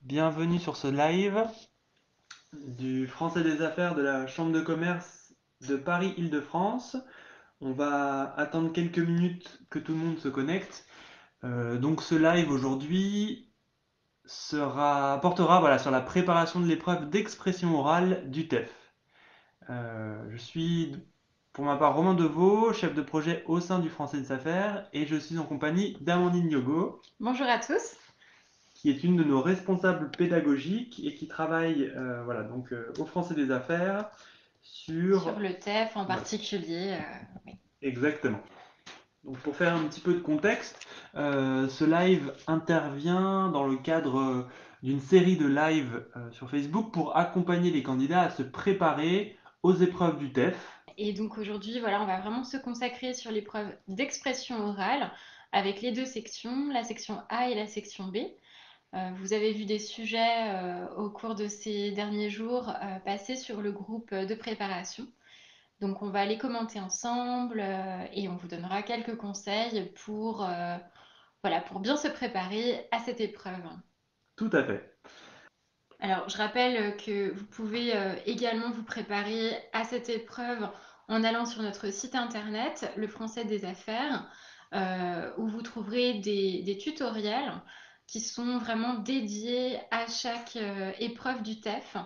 Bienvenue sur ce live du Français des Affaires de la Chambre de commerce de Paris-Île-de-France. On va attendre quelques minutes que tout le monde se connecte. Donc ce live aujourd'hui portera voilà, sur la préparation de l'épreuve d'expression orale du TEF. Je suis pour ma part Romain Deveau, chef de projet au sein du Français des Affaires, et je suis en compagnie d'Amandine Yogo, Bonjour à tous. qui est une de nos responsables pédagogiques et qui travaille au Français des Affaires Sur sur... le TEF en Voilà, particulier. Oui. exactement. Donc pour faire un petit peu de contexte, ce live intervient dans le cadre d'une série de lives sur Facebook pour accompagner les candidats à se préparer aux épreuves du TEF. Et donc aujourd'hui, voilà, on va vraiment se consacrer sur l'épreuve d'expression orale avec les deux sections, la section A et la section B. Vous avez vu des sujets au cours de ces derniers jours passer sur le groupe de préparation. Donc on va les commenter ensemble et on vous donnera quelques conseils pour bien se préparer à cette épreuve. Tout à fait. Alors, je rappelle que vous pouvez également vous préparer à cette épreuve en allant sur notre site internet, le Français des Affaires, où vous trouverez des tutoriels qui sont vraiment dédiés à chaque épreuve du TEF.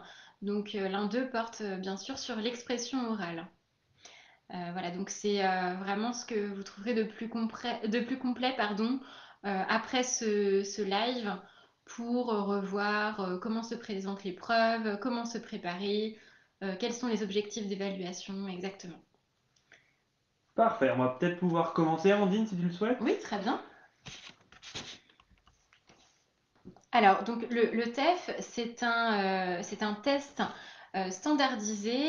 Donc, l'un d'eux porte bien sûr sur l'expression orale. Voilà, donc c'est vraiment ce que vous trouverez de plus complet, pardon, après ce live pour revoir comment se présente l'épreuve, comment se préparer, quels sont les objectifs d'évaluation exactement. Parfait. On va peut-être pouvoir commencer, Amandine, si tu le souhaites. Oui, très bien. Alors, donc le TEF, c'est un test standardisé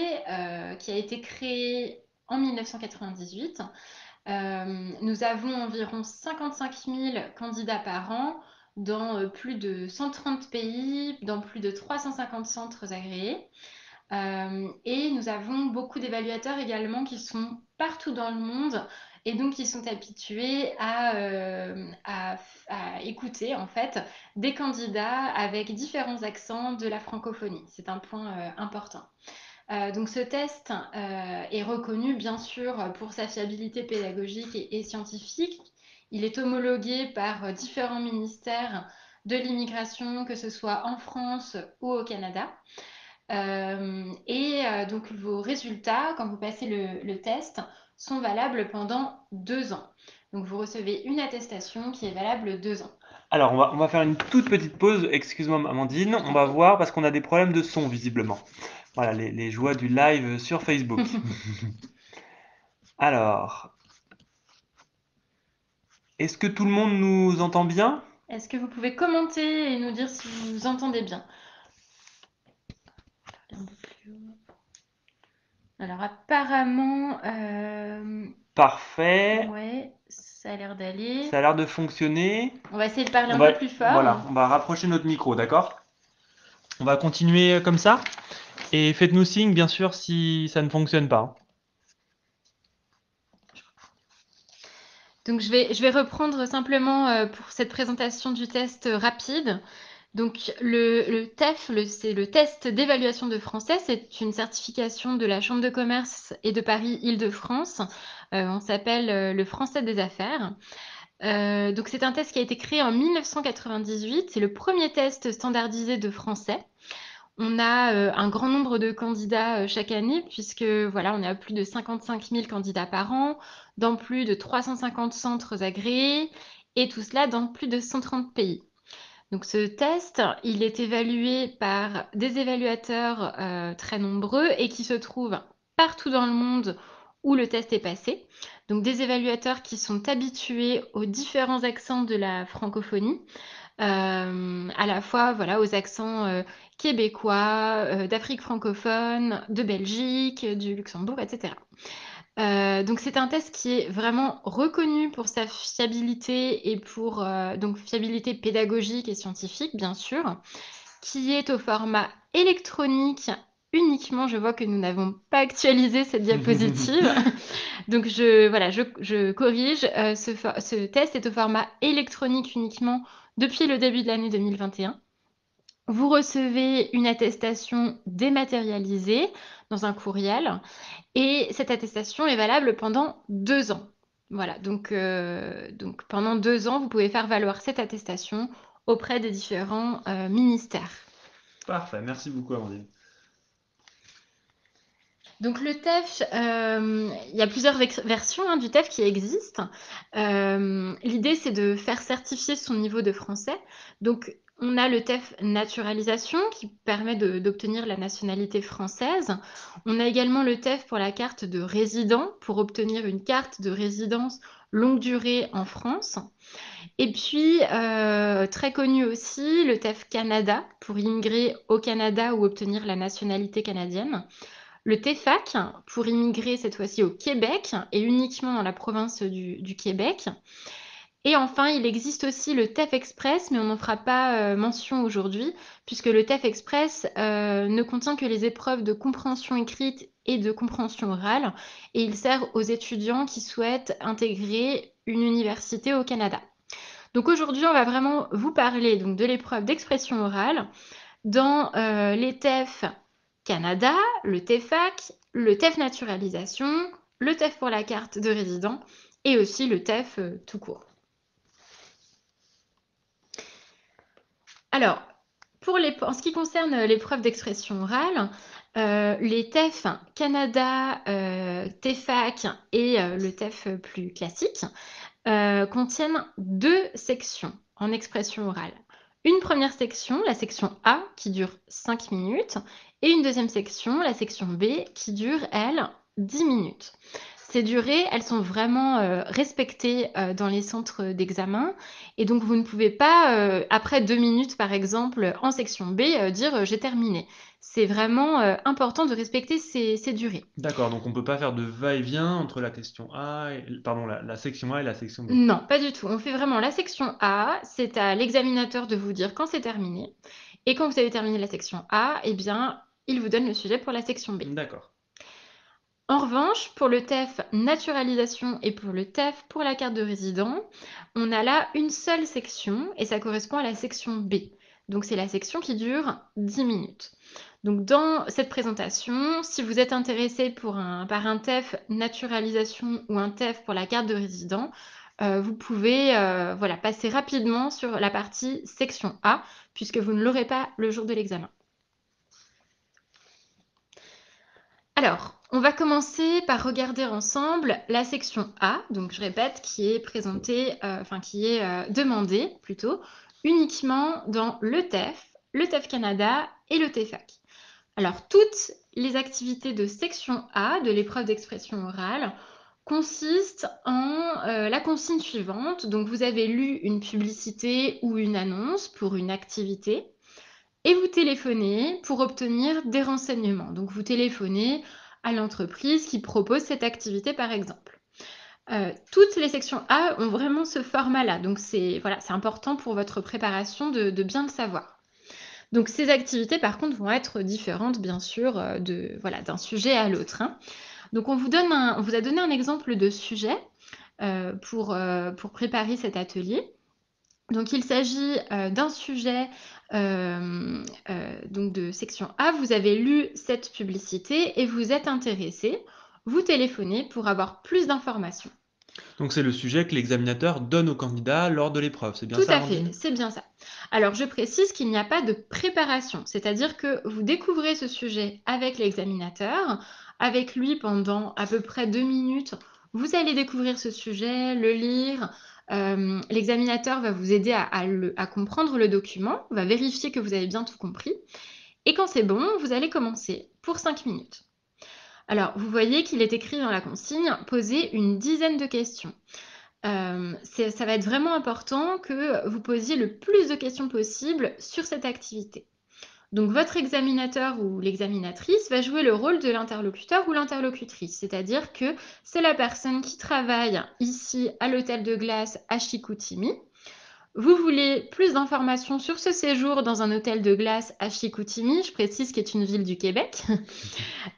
qui a été créé en 1998. Nous avons environ 55 000 candidats par an dans plus de 130 pays, dans plus de 350 centres agréés. Et nous avons beaucoup d'évaluateurs également qui sont partout dans le monde et donc qui sont habitués à écouter en fait des candidats avec différents accents de la francophonie. C'est un point important. Donc ce test est reconnu bien sûr pour sa fiabilité pédagogique et scientifique. Il est homologué par différents ministères de l'immigration, que ce soit en France ou au Canada. Donc vos résultats, quand vous passez le test, sont valables pendant 2 ans. Donc vous recevez une attestation qui est valable 2 ans. Alors, on va faire une toute petite pause. Excuse-moi, Amandine. Je On t'en va prie. voir parce qu'on a des problèmes de son, visiblement. Voilà, les joies du live sur Facebook. Alors, est-ce que tout le monde nous entend bien? Est-ce que vous pouvez commenter et nous dire si vous entendez bien? Un peu plus haut. Alors apparemment, Parfait. ouais, ça a l'air d'aller. Ça a l'air de fonctionner. On va essayer de parler un peu plus fort. Voilà, on va rapprocher notre micro, d'accord? On va continuer comme ça. Et faites-nous signe, bien sûr, si ça ne fonctionne pas. Donc je vais reprendre simplement pour cette présentation du test rapide. Donc le TEF, c'est le test d'évaluation de français, c'est une certification de la Chambre de commerce et de Paris-Île-de-France. On s'appelle le Français des Affaires. Donc c'est un test qui a été créé en 1998. C'est le premier test standardisé de français. On a un grand nombre de candidats chaque année, puisque voilà, on est à plus de 55 000 candidats par an, dans plus de 350 centres agréés, et tout cela dans plus de 130 pays. Donc ce test, il est évalué par des évaluateurs très nombreux et qui se trouvent partout dans le monde où le test est passé. Donc des évaluateurs qui sont habitués aux différents accents de la francophonie, à la fois voilà, aux accents québécois, d'Afrique francophone, de Belgique, du Luxembourg, etc. Donc c'est un test qui est vraiment reconnu pour sa fiabilité et pour donc fiabilité pédagogique et scientifique, bien sûr, qui est au format électronique uniquement. Je vois que nous n'avons pas actualisé cette diapositive. Donc je corrige. Ce test est au format électronique uniquement depuis le début de l'année 2021. Vous recevez une attestation dématérialisée dans un courriel et cette attestation est valable pendant 2 ans. Voilà, donc pendant 2 ans, vous pouvez faire valoir cette attestation auprès des différents, ministères. Parfait, merci beaucoup Amandine. Donc le TEF, il y a plusieurs versions, hein, du TEF qui existent. L'idée, c'est de faire certifier son niveau de français. Donc on a le TEF naturalisation qui permet d'obtenir la nationalité française. On a également le TEF pour la carte de résident, pour obtenir une carte de résidence longue durée en France. Et puis, très connu aussi, le TEF Canada, pour immigrer au Canada ou obtenir la nationalité canadienne. Le TEFAC, pour immigrer cette fois-ci au Québec et uniquement dans la province du Québec. Et enfin, il existe aussi le TEF Express, mais on n'en fera pas mention aujourd'hui, puisque le TEF Express ne contient que les épreuves de compréhension écrite et de compréhension orale, et il sert aux étudiants qui souhaitent intégrer une université au Canada. Donc aujourd'hui, on va vraiment vous parler donc, de l'épreuve d'expression orale dans les TEF Canada, le TEFAC, le TEF naturalisation, le TEF pour la carte de résident et aussi le TEF tout court. Alors, en ce qui concerne l'épreuve d'expression orale, les TEF Canada, TEFAC et le TEF plus classique contiennent 2 sections en expression orale. Une première section, la section A, qui dure 5 minutes, et une deuxième section, la section B, qui dure, elle, 10 minutes. Ces durées, elles sont vraiment respectées dans les centres d'examen, et donc vous ne pouvez pas, après 2 minutes par exemple, en section B, dire j'ai terminé. C'est vraiment important de respecter ces durées. D'accord, donc on ne peut pas faire de va-et-vient entre la question A, pardon, la section A et la section B. Non, pas du tout. On fait vraiment la section A, c'est à l'examinateur de vous dire quand c'est terminé. Et quand vous avez terminé la section A, eh bien, il vous donne le sujet pour la section B. D'accord. En revanche, pour le TEF naturalisation et pour le TEF pour la carte de résident, on a là une seule section et ça correspond à la section B. Donc c'est la section qui dure 10 minutes. Donc dans cette présentation, si vous êtes intéressé par un TEF naturalisation ou un TEF pour la carte de résident, vous pouvez voilà, passer rapidement sur la partie section A puisque vous ne l'aurez pas le jour de l'examen. Alors, on va commencer par regarder ensemble la section A, donc je répète, qui est présentée, qui est demandée plutôt, uniquement dans le TEF Canada et le TEFAC. Alors, toutes les activités de section A de l'épreuve d'expression orale consistent en la consigne suivante. Donc, vous avez lu une publicité ou une annonce pour une activité et vous téléphonez pour obtenir des renseignements. Donc, vous téléphonez à l'entreprise qui propose cette activité, par exemple. Toutes les sections A ont vraiment ce format-là. Donc, c'est important pour votre préparation de bien le savoir. Donc, ces activités, par contre, vont être différentes, bien sûr, d'un sujet à l'autre, hein. Donc, on vous a donné un exemple de sujet pour préparer cet atelier. Donc, il s'agit d'un sujet donc de section A. Vous avez lu cette publicité et vous êtes intéressé. Vous téléphonez pour avoir plus d'informations. Donc c'est le sujet que l'examinateur donne au candidat lors de l'épreuve, c'est bien Tout ça, à fait, Amandine? c'est bien ça. Alors, je précise qu'il n'y a pas de préparation, c'est-à-dire que vous découvrez ce sujet avec l'examinateur, avec lui pendant à peu près 2 minutes. Vous allez découvrir ce sujet, le lire. L'examinateur va vous aider à comprendre le document, va vérifier que vous avez bien tout compris. Et quand c'est bon, vous allez commencer pour 5 minutes. Alors, vous voyez qu'il est écrit dans la consigne, poser une dizaine de questions. Ça va être vraiment important que vous posiez le plus de questions possible sur cette activité. Donc votre examinateur ou l'examinatrice va jouer le rôle de l'interlocuteur ou l'interlocutrice, c'est-à-dire que c'est la personne qui travaille ici à l'hôtel de glace à Chicoutimi. Vous voulez plus d'informations sur ce séjour dans un hôtel de glace à Chicoutimi, je précise qui est une ville du Québec,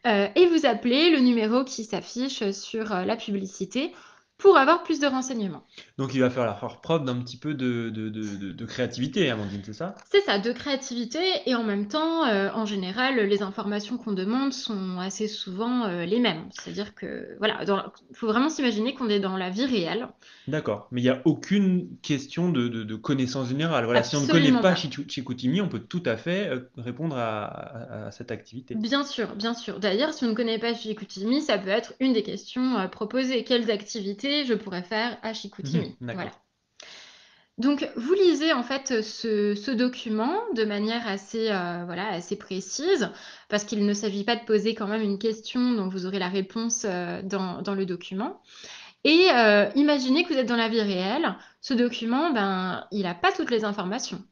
et vous appelez le numéro qui s'affiche sur la publicité pour avoir plus de renseignements. Donc il va falloir faire preuve d'un petit peu de créativité, Amandine, c'est ça? C'est ça, de créativité et en même temps, en général, les informations qu'on demande sont assez souvent, les mêmes. C'est-à-dire que voilà, faut vraiment s'imaginer qu'on est dans la vie réelle. D'accord, mais il n'y a aucune question de connaissance générale. Voilà, si on ne connaît Absolument pas pas. Chicoutimi, on peut tout à fait répondre à cette activité. Bien sûr, bien sûr. D'ailleurs, si on ne connaît pas Chicoutimi, ça peut être une des questions, proposées. Quelles activités je pourrais faire à Mhm, Chicoutimi? Voilà. d'accord. Donc vous lisez en fait, ce document de manière assez, voilà, assez précise, parce qu'il ne s'agit pas de poser quand même une question dont vous aurez la réponse, dans le document et imaginez que vous êtes dans la vie réelle. Ce document, ben, il a pas toutes les informations.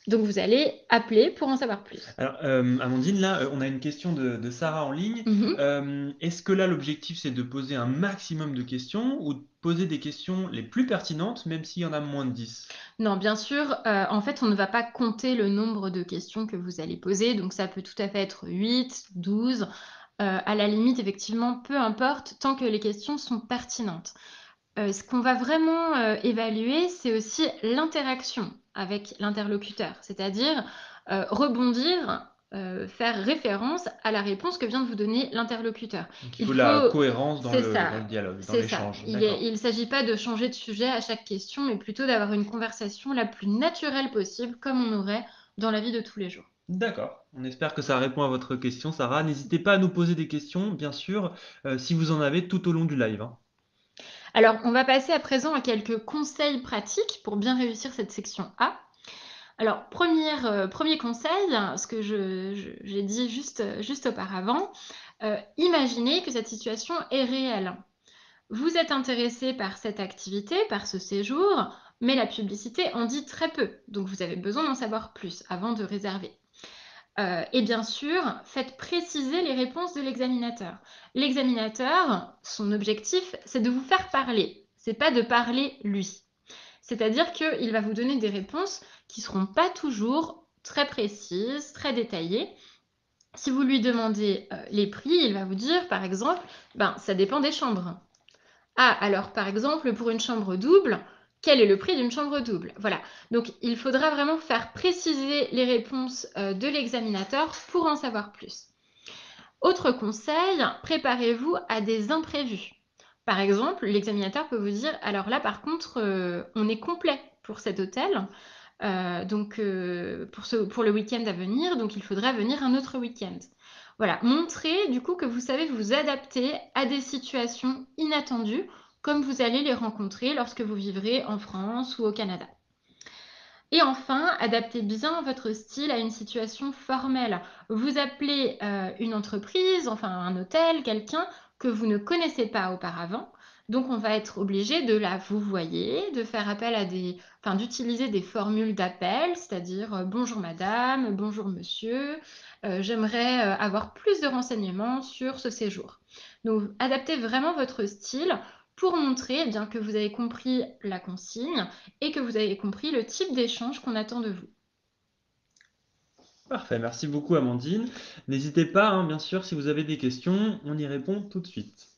Donc vous allez appeler pour en savoir plus. Alors, Amandine, là, on a une question de Sarah en ligne. Mmh. Est-ce que là, l'objectif, c'est de poser un maximum de questions ou de poser des questions les plus pertinentes, même s'il y en a moins de 10? Non, bien sûr, en fait, on ne va pas compter le nombre de questions que vous allez poser, donc ça peut tout à fait être 8, 12, à la limite, effectivement, peu importe, tant que les questions sont pertinentes. Ce qu'on va vraiment, évaluer, c'est aussi l'interaction avec l'interlocuteur, c'est-à-dire, rebondir, faire référence à la réponse que vient de vous donner l'interlocuteur. Donc, il Il faut la faut cohérence c'est dans le ça, dialogue, dans c'est ça. l'échange. D'accord. Il s'agit pas de changer de sujet à chaque question, mais plutôt d'avoir une conversation la plus naturelle possible, comme on aurait dans la vie de tous les jours. D'accord. On espère que ça répond à votre question, Sarah. N'hésitez pas à nous poser des questions, bien sûr, si vous en avez tout au long du live, hein. Alors, on va passer à présent à quelques conseils pratiques pour bien réussir cette section A. Alors, 1er conseil, ce que j'ai dit juste auparavant, imaginez que cette situation est réelle. Vous êtes intéressé par cette activité, par ce séjour, mais la publicité en dit très peu, donc vous avez besoin d'en savoir plus avant de réserver. Et bien sûr, faites préciser les réponses de l'examinateur. L'examinateur, son objectif, c'est de vous faire parler, c'est pas de parler lui. C'est-à-dire qu'il va vous donner des réponses qui ne seront pas toujours très précises, très détaillées. Si vous lui demandez les prix, il va vous dire, par exemple, ben, ça dépend des chambres. Ah, alors par exemple, pour une chambre double, quel est le prix d'une chambre double? Voilà. Donc il faudra vraiment faire préciser les réponses de l'examinateur pour en savoir plus. Autre conseil, préparez-vous à des imprévus. Par exemple, l'examinateur peut vous dire, alors là par contre, on est complet pour cet hôtel, donc pour le week-end à venir, donc il faudra venir un autre week-end. Voilà, montrez du coup que vous savez vous adapter à des situations inattendues, comme vous allez les rencontrer lorsque vous vivrez en France ou au Canada. Et enfin, adaptez bien votre style à une situation formelle. Vous appelez une entreprise, enfin un hôtel, quelqu'un que vous ne connaissez pas auparavant. Donc, on va être obligé de la vouvoyer, de faire appel à enfin, d'utiliser des formules d'appel, c'est-à-dire bonjour madame, bonjour monsieur, j'aimerais avoir plus de renseignements sur ce séjour. Donc, adaptez vraiment votre style pour montrer eh bien, que vous avez compris la consigne et que vous avez compris le type d'échange qu'on attend de vous. Parfait, merci beaucoup, Amandine. N'hésitez pas, hein, bien sûr, si vous avez des questions, on y répond tout de suite.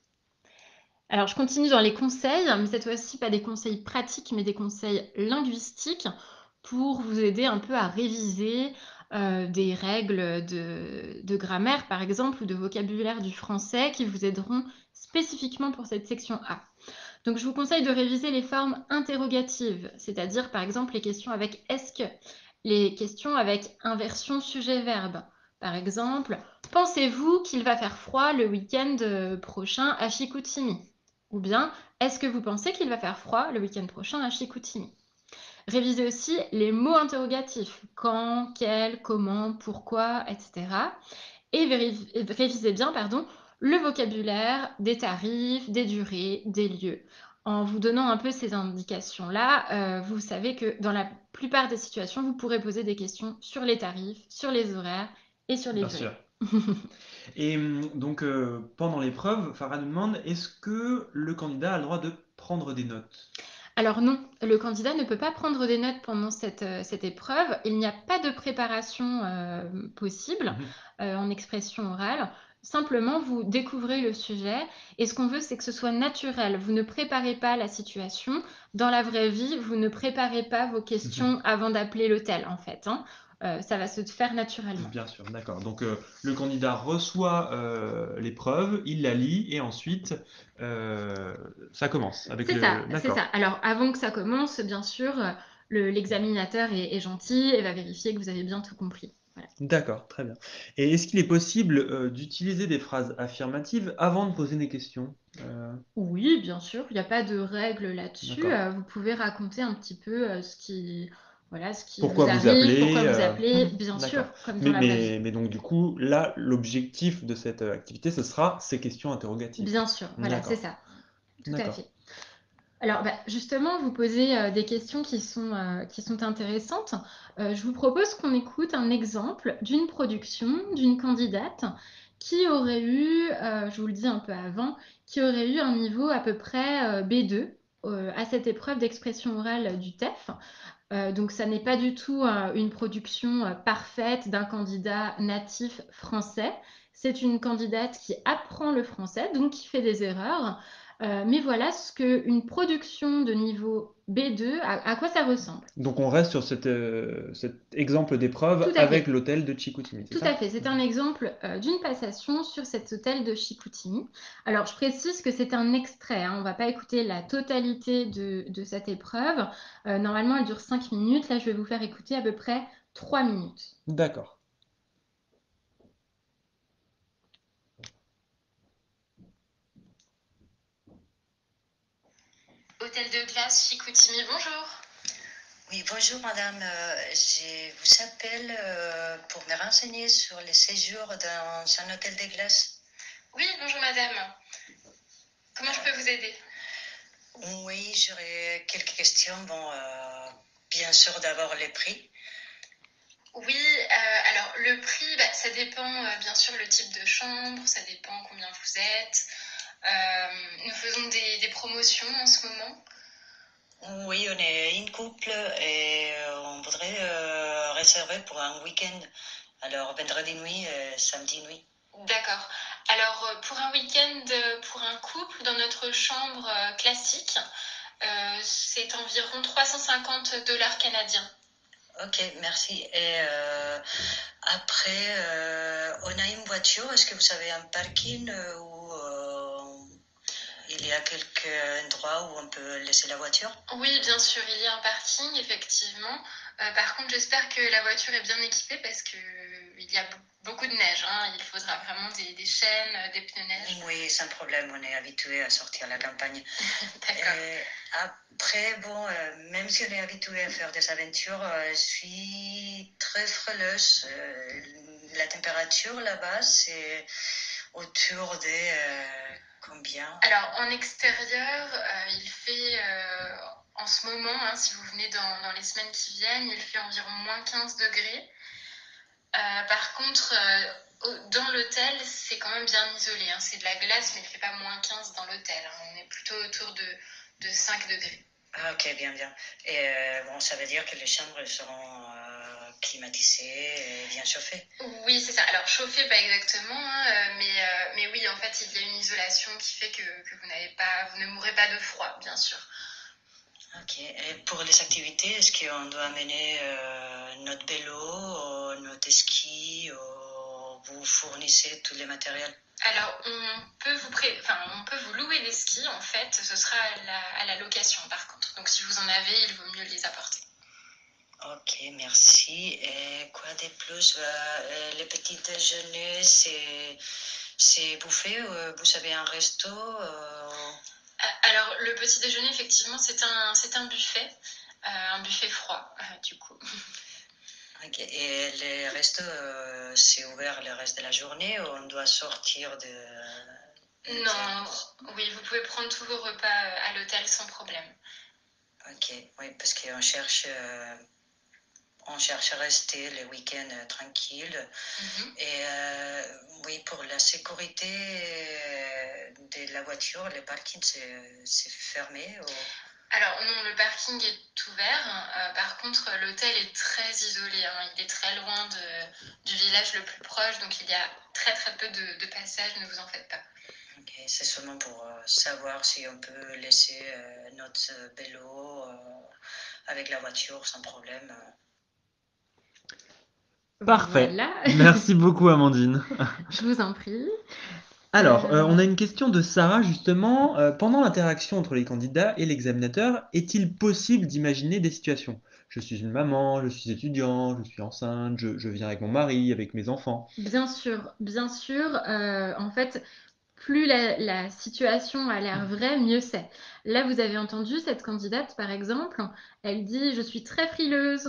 Alors, je continue dans les conseils, mais cette fois-ci, pas des conseils pratiques, mais des conseils linguistiques pour vous aider un peu à réviser des règles de grammaire, par exemple, ou de vocabulaire du français qui vous aideront spécifiquement pour cette section A. Donc, je vous conseille de réviser les formes interrogatives, c'est-à-dire, par exemple, les questions avec est-ce que, les questions avec inversion sujet-verbe. Par exemple, pensez-vous qu'il va faire froid le week-end prochain à Chicoutimi? Ou bien, est-ce que vous pensez qu'il va faire froid le week-end prochain à Chicoutimi? Révisez aussi les mots interrogatifs, quand, quel, comment, pourquoi, etc. Et révisez bien, pardon, le vocabulaire des tarifs, des durées, des lieux. En vous donnant un peu ces indications-là, vous savez que dans la plupart des situations, vous pourrez poser des questions sur les tarifs, sur les horaires et sur les Bien sûr. durées. Et donc, pendant l'épreuve, Farah nous demande, est-ce que le candidat a le droit de prendre des notes? Alors non, le candidat ne peut pas prendre des notes pendant cette épreuve. Il n'y a pas de préparation possible Mhm. en expression orale. simplement, vous découvrez le sujet et ce qu'on veut, c'est que ce soit naturel. Vous ne préparez pas la situation. Dans la vraie vie, vous ne préparez pas vos questions avant d'appeler l'hôtel, en fait, hein. Ça va se faire naturellement. Bien sûr, d'accord. Donc le candidat reçoit l'épreuve, il la lit et ensuite euh, ça commence avec C'est ça, le... c'est ça. D'accord. Alors, avant que ça commence, bien sûr, l'examinateur est gentil et va vérifier que vous avez bien tout compris. Voilà. D'accord, très bien. Et est-ce qu'il est possible d'utiliser des phrases affirmatives avant de poser des questions? Oui, bien sûr, il n'y a pas de règle là-dessus. D'accord. Vous pouvez raconter un petit peu ce qui, voilà, ce qui Pourquoi vous vous arrive, pourquoi appelez? vous appelez, bien D'accord. sûr, comme dans la vraie vie. Mais donc du coup, là, l'objectif de cette activité, ce sera ces questions interrogatives. Bien sûr, voilà, c'est D'accord, ça, tout à d'accord. fait. Alors, bah, justement, vous posez des questions qui sont intéressantes. Je vous propose qu'on écoute un exemple d'une production d'une candidate qui aurait eu, je vous le dis un peu avant, qui aurait eu un niveau à peu près B2 à cette épreuve d'expression orale du TEF. Donc ça n'est pas du tout une production parfaite d'un candidat natif français. C'est une candidate qui apprend le français, donc qui fait des erreurs. Mais voilà ce qu'une production de niveau B2, à quoi ça ressemble. Donc on reste sur cet exemple Tout d'épreuve à avec fait. l'hôtel de Chicoutimi, c'est Tout à ça? fait. C'est un exemple d'une passation sur cet hôtel de Chicoutimi. Alors, je précise que c'est un extrait, hein. On ne va pas écouter la totalité de cette épreuve. Normalement, elle dure 5 minutes. Là, je vais vous faire écouter à peu près 3 minutes. D'accord. Hôtel de glace Chicoutimi, bonjour. Oui, bonjour madame. Je vous appelle pour me renseigner sur les séjours dans un hôtel de glace. Oui, bonjour madame. Comment je peux vous aider? Oui, j'aurais quelques questions. Bon, bien sûr d'abord les prix. Oui, alors le prix, bah, ça dépend bien sûr le type de chambre, ça dépend combien vous êtes. Nous faisons des promotions en ce moment. Oui, on est une couple et on voudrait réserver pour un week-end. Alors vendredi nuit et samedi nuit. D'accord. Alors pour un week-end, pour un couple, dans notre chambre classique, c'est environ 350 $ canadiens. Ok, merci. Et après, on a une voiture. Est-ce que vous avez un parking où il y a quelques endroits où on peut laisser la voiture? Oui, bien sûr, il y a un parking, effectivement. Par contre, j'espère que la voiture est bien équipée parce que il y a beaucoup de neige, hein. Il faudra vraiment des chaînes, des pneus neige. Oui, sans problème, on est habitué à sortir à la campagne. D'accord. Après, bon, même si on est habitué à faire des aventures, je suis très frileuse. La température là-bas, c'est autour de combien? Alors, en extérieur, il fait, en ce moment, hein, si vous venez dans les semaines qui viennent, il fait environ -15 degrés. Par contre, dans l'hôtel, c'est quand même bien isolé, hein. C'est de la glace, mais il ne fait pas -15 dans l'hôtel, hein. On est plutôt autour de 5 degrés. Ah, ok, bien, bien. Et bon, ça veut dire que les chambres seront climatisées et bien chauffées. Oui, c'est ça. Alors, chauffé, pas exactement, hein, mais oui, en fait, il y a une isolation qui fait que vous ne mourrez pas de froid, bien sûr. Ok. Et pour les activités, est-ce qu'on doit amener notre vélo, notre ski, vous fournissez tous les matériels? Alors, on peut vous louer des skis, en fait. Ce sera à la location, par contre. Donc, si vous en avez, il vaut mieux les apporter. Ok, merci. Et quoi de plus? Le petit déjeuner, c'est bouffé? Vous avez un resto? Alors, le petit déjeuner, effectivement, c'est un buffet froid, du coup. Ok. Et le resto, c'est ouvert le reste de la journée ou on doit sortir de... Non, oui, vous pouvez prendre tous vos repas à l'hôtel sans problème. Ok, oui, parce qu'on cherche à rester les week-ends tranquilles. Et oui, pour la sécurité de la voiture, le parking, c'est fermé ou... Alors non, le parking est ouvert. Par contre, l'hôtel est très isolé, hein. Il est très loin du village le plus proche, donc il y a très très peu de passages, ne vous en faites pas. Ok, c'est seulement pour savoir si on peut laisser notre vélo avec la voiture sans problème. Parfait. Voilà, Merci beaucoup, Amandine. je vous en prie. Alors, on a une question de Sarah, justement. Pendant l'interaction entre les candidats et l'examinateur, est-il possible d'imaginer des situations? Je suis une maman, je suis étudiant, je suis enceinte, je viens avec mon mari, avec mes enfants. Bien sûr, bien sûr. En fait, plus la situation a l'air vraie, mieux c'est. Là, vous avez entendu cette candidate, par exemple, elle dit, je suis très frileuse.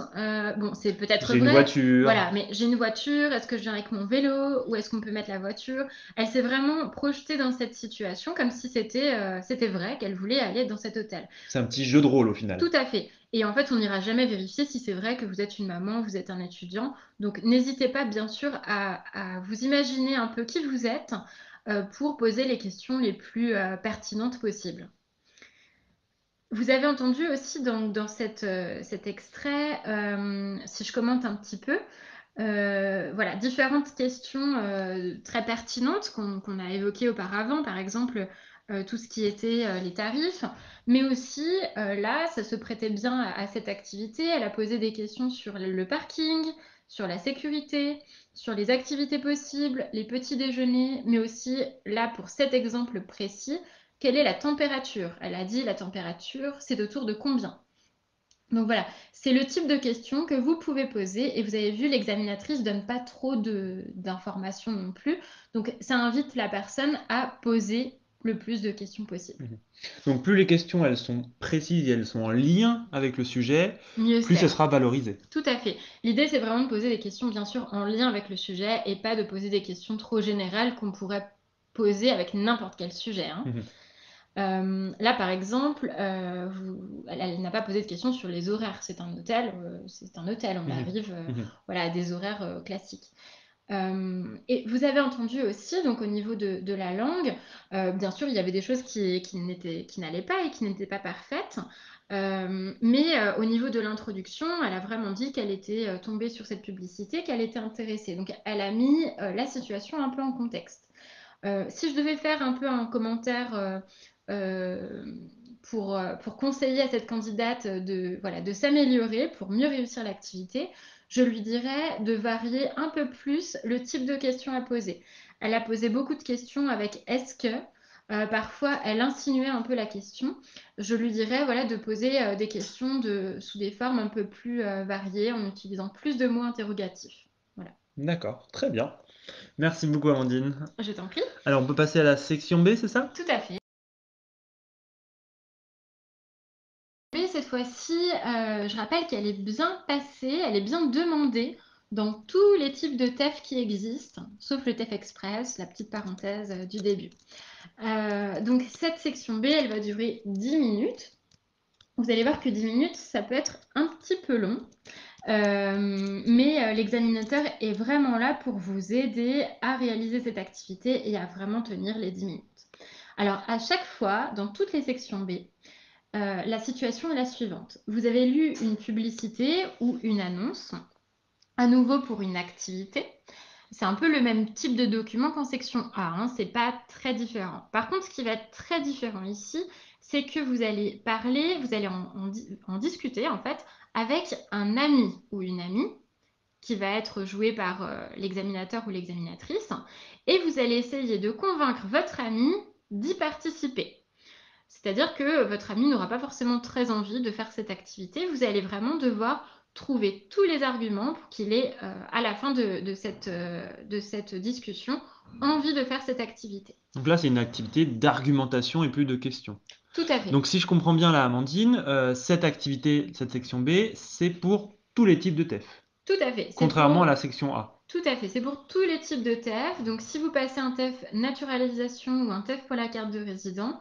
Bon, c'est peut-être J'ai une vrai, voiture. voilà, mais j'ai une voiture, est-ce que je viens avec mon vélo ou est-ce qu'on peut mettre la voiture? Elle s'est vraiment projetée dans cette situation comme si c'était vrai qu'elle voulait aller dans cet hôtel. C'est un petit jeu de rôle au final. Tout à fait. Et en fait, on n'ira jamais vérifier si c'est vrai que vous êtes une maman, vous êtes un étudiant. Donc, n'hésitez pas, bien sûr, à vous imaginer un peu qui vous êtes pour poser les questions les plus pertinentes possibles. Vous avez entendu aussi dans cet extrait, si je commente un petit peu, voilà, différentes questions très pertinentes qu'on a évoquées auparavant, par exemple tout ce qui était les tarifs, mais aussi là, ça se prêtait bien à cette activité. Elle a posé des questions sur le parking, sur la sécurité, sur les activités possibles, les petits déjeuners, mais aussi là, pour cet exemple précis, quelle est la température? Elle a dit la température, c'est autour de combien? Donc voilà, c'est le type de questions que vous pouvez poser et vous avez vu, l'examinatrice donne pas trop d'informations non plus. Donc ça invite la personne à poser le plus de questions possible. Donc plus les questions elles sont précises et elles sont en lien avec le sujet, Mieux plus ce c'est. sera valorisé. Tout à fait. L'idée, c'est vraiment de poser des questions, bien sûr, en lien avec le sujet et pas de poser des questions trop générales qu'on pourrait poser avec n'importe quel sujet, hein. Là, par exemple, elle n'a pas posé de questions sur les horaires. C'est un hôtel, on arrive voilà, à des horaires classiques. Et vous avez entendu aussi, donc au niveau de la langue, bien sûr, il y avait des choses qui n'allaient pas et qui n'étaient pas parfaites. Mais au niveau de l'introduction, elle a vraiment dit qu'elle était tombée sur cette publicité, qu'elle était intéressée. Donc, elle a mis la situation un peu en contexte. Si je devais faire un peu un commentaire pour conseiller à cette candidate voilà, de s'améliorer pour mieux réussir l'activité, je lui dirais de varier un peu plus le type de questions à poser. Elle a posé beaucoup de questions avec est-ce que. Parfois, elle insinuait un peu la question. Je lui dirais voilà, de poser des questions sous des formes un peu plus variées en utilisant plus de mots interrogatifs. Voilà. D'accord, très bien. Merci beaucoup Amandine. Je t'en prie. Alors on peut passer à la section B, c'est ça? Tout à fait. Mais cette fois-ci, je rappelle qu'elle est bien passée, elle est bien demandée dans tous les types de TEF qui existent, sauf le TEF Express, la petite parenthèse du début. Donc cette section B, elle va durer 10 minutes. Vous allez voir que 10 minutes, ça peut être un petit peu long. Mais l'examinateur est vraiment là pour vous aider à réaliser cette activité et à vraiment tenir les 10 minutes. Alors, à chaque fois, dans toutes les sections B, la situation est la suivante. Vous avez lu une publicité ou une annonce, à nouveau pour une activité. C'est un peu le même type de document qu'en section A, hein, c'est pas très différent. Par contre, ce qui va être très différent ici, c'est que vous allez parler, vous allez en discuter en fait avec un ami ou une amie qui va être joué par l'examinateur ou l'examinatrice, et vous allez essayer de convaincre votre ami d'y participer. C'est-à-dire que votre ami n'aura pas forcément très envie de faire cette activité. Vous allez vraiment devoir trouver tous les arguments pour qu'il ait, à la fin de cette discussion, envie de faire cette activité. Donc là c'est une activité d'argumentation et plus de questions. Tout à fait. Donc si je comprends bien là Amandine, cette activité, cette section B, c'est pour tous les types de TEF, Tout à fait. contrairement à la section A. Tout à fait. C'est pour tous les types de TEF. Donc, si vous passez un TEF naturalisation ou un TEF pour la carte de résident,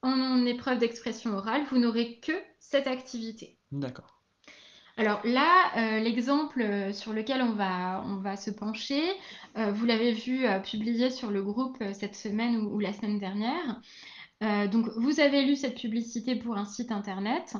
en épreuve d'expression orale, vous n'aurez que cette activité. D'accord. Alors là, l'exemple sur lequel on va se pencher, vous l'avez vu publié sur le groupe cette semaine ou la semaine dernière. Donc, vous avez lu cette publicité pour un site internet.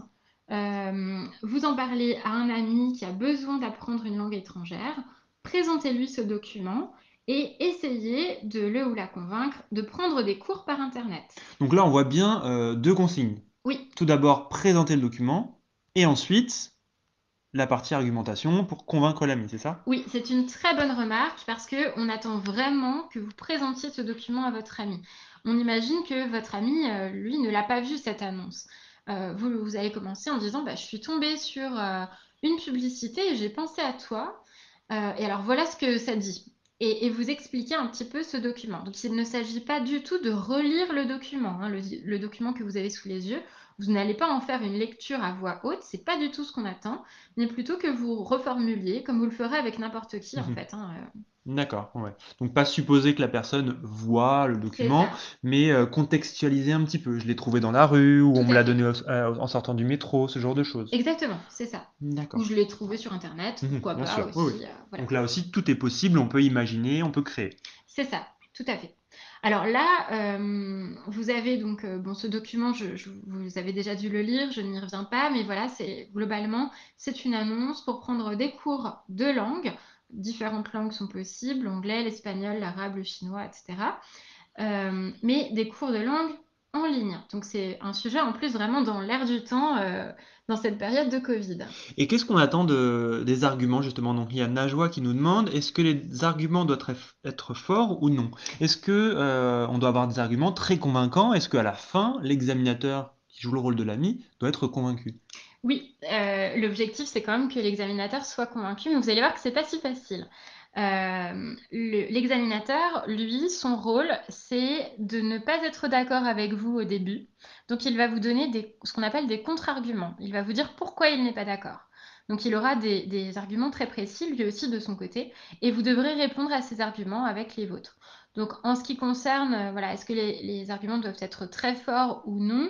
Vous en parlez à un ami qui a besoin d'apprendre une langue étrangère. Présentez-lui ce document et essayez de le ou la convaincre de prendre des cours par Internet. Donc là, on voit bien deux consignes. Oui, Tout d'abord, présenter le document, et ensuite, la partie argumentation pour convaincre l'ami, c'est ça? oui, c'est une très bonne remarque parce qu'on attend vraiment que vous présentiez ce document à votre ami. On imagine que votre ami, lui, ne l'a pas vu cette annonce. Vous allez commencer en disant, bah, je suis tombée sur une publicité et j'ai pensé à toi. Et alors voilà ce que ça dit. Et vous expliquez un petit peu ce document. Donc il ne s'agit pas du tout de relire le document, hein, le document que vous avez sous les yeux. Vous n'allez pas en faire une lecture à voix haute, c'est pas du tout ce qu'on attend, mais plutôt que vous reformuliez comme vous le ferez avec n'importe qui en Mhm. fait, hein, D'accord, ouais. Donc pas supposer que la personne voit le c'est document, ça, mais contextualiser un petit peu. Je l'ai trouvé dans la rue, ou tout on me à l'a fait. donné en sortant du métro, ce genre de choses. Exactement, c'est ça. Ou D'accord. je l'ai trouvé sur Internet, Mhm, pourquoi bien pas sûr, oui, oui. aussi, voilà. Donc là aussi, tout est possible, on peut imaginer, on peut créer. C'est ça, tout à fait. Alors là, vous avez donc bon, ce document, vous avez déjà dû le lire, je n'y reviens pas, mais voilà, globalement, c'est une annonce pour prendre des cours de langue. Différentes langues sont possibles, l'anglais, l'espagnol, l'arabe, le chinois, etc. Mais des cours de langue en ligne. Donc c'est un sujet en plus vraiment dans l'air du temps dans cette période de Covid. Et qu'est-ce qu'on attend des arguments, justement? Donc il y a Najwa qui nous demande, est-ce que les arguments doivent être forts ou non? Est-ce que on doit avoir des arguments très convaincants? Est-ce qu'à la fin, l'examinateur qui joue le rôle de l'ami doit être convaincu? Oui, l'objectif, c'est quand même que l'examinateur soit convaincu, mais vous allez voir que c'est pas si facile. L'examinateur, lui, son rôle, c'est de ne pas être d'accord avec vous au début. Donc, il va vous donner ce qu'on appelle des contre-arguments. Il va vous dire pourquoi il n'est pas d'accord. Donc, il aura des arguments très précis, lui aussi, de son côté, et vous devrez répondre à ces arguments avec les vôtres. Donc, en ce qui concerne, voilà, est-ce que les arguments doivent être très forts ou non?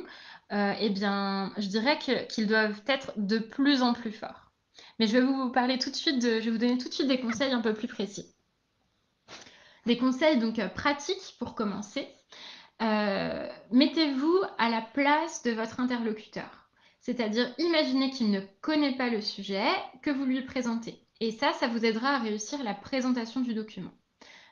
Eh bien, je dirais qu'ils doivent être de plus en plus forts. Mais je vais vous parler tout de suite je vais vous donner tout de suite des conseils un peu plus précis. Des conseils donc pratiques pour commencer. Mettez-vous à la place de votre interlocuteur. C'est-à-dire, imaginez qu'il ne connaît pas le sujet que vous lui présentez. Et ça vous aidera à réussir la présentation du document.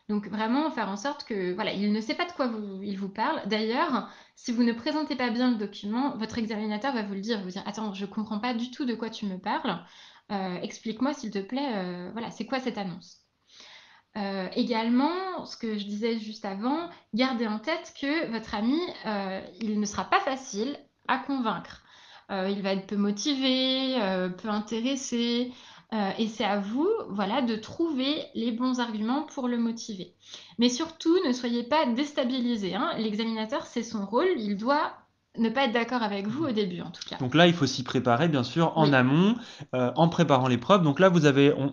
Donc vraiment faire en sorte que voilà, il ne sait pas de quoi il vous parle. D'ailleurs, si vous ne présentez pas bien le document, votre examinateur va vous le dire, vous dire attends, je comprends pas du tout de quoi tu me parles. Explique-moi s'il te plaît, voilà, c'est quoi cette annonce? Également, ce que je disais juste avant, gardez en tête que votre ami, il ne sera pas facile à convaincre. Il va être peu motivé, peu intéressé, et c'est à vous, voilà, de trouver les bons arguments pour le motiver. Mais surtout, ne soyez pas déstabilisés, hein. L'examinateur, c'est son rôle, il doit ne pas être d'accord avec vous au début, en tout cas. Donc là, il faut s'y préparer, bien sûr, en Oui. amont, en préparant l'épreuve. Donc là,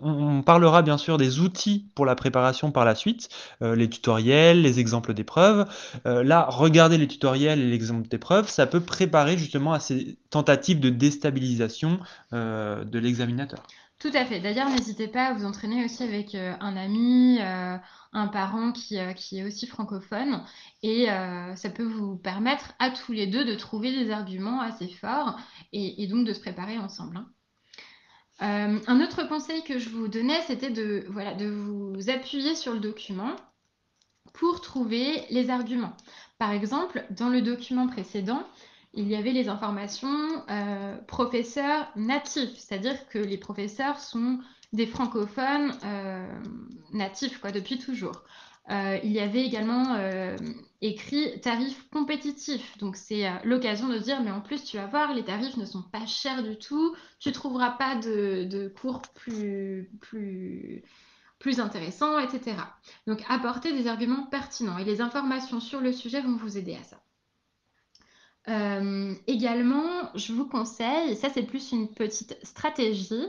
on parlera bien sûr des outils pour la préparation par la suite, les tutoriels, les exemples d'épreuves. Là, regarder les tutoriels et l'exemple d'épreuve, ça peut préparer justement à ces tentatives de déstabilisation de l'examinateur. Tout à fait. D'ailleurs, n'hésitez pas à vous entraîner aussi avec un ami, un parent qui est aussi francophone. Et ça peut vous permettre à tous les deux de trouver des arguments assez forts et donc de se préparer ensemble, hein. Un autre conseil que je vous donnais, c'était voilà, de vous appuyer sur le document pour trouver les arguments. Par exemple, dans le document précédent, il y avait les informations professeurs natifs, c'est-à-dire que les professeurs sont des francophones natifs quoi, depuis toujours. Il y avait également écrit tarifs compétitifs. Donc c'est l'occasion de dire, mais en plus tu vas voir, les tarifs ne sont pas chers du tout, tu trouveras pas de cours plus intéressants, etc. Donc apporter des arguments pertinents et les informations sur le sujet vont vous aider à ça. Également, je vous conseille, et ça c'est plus une petite stratégie,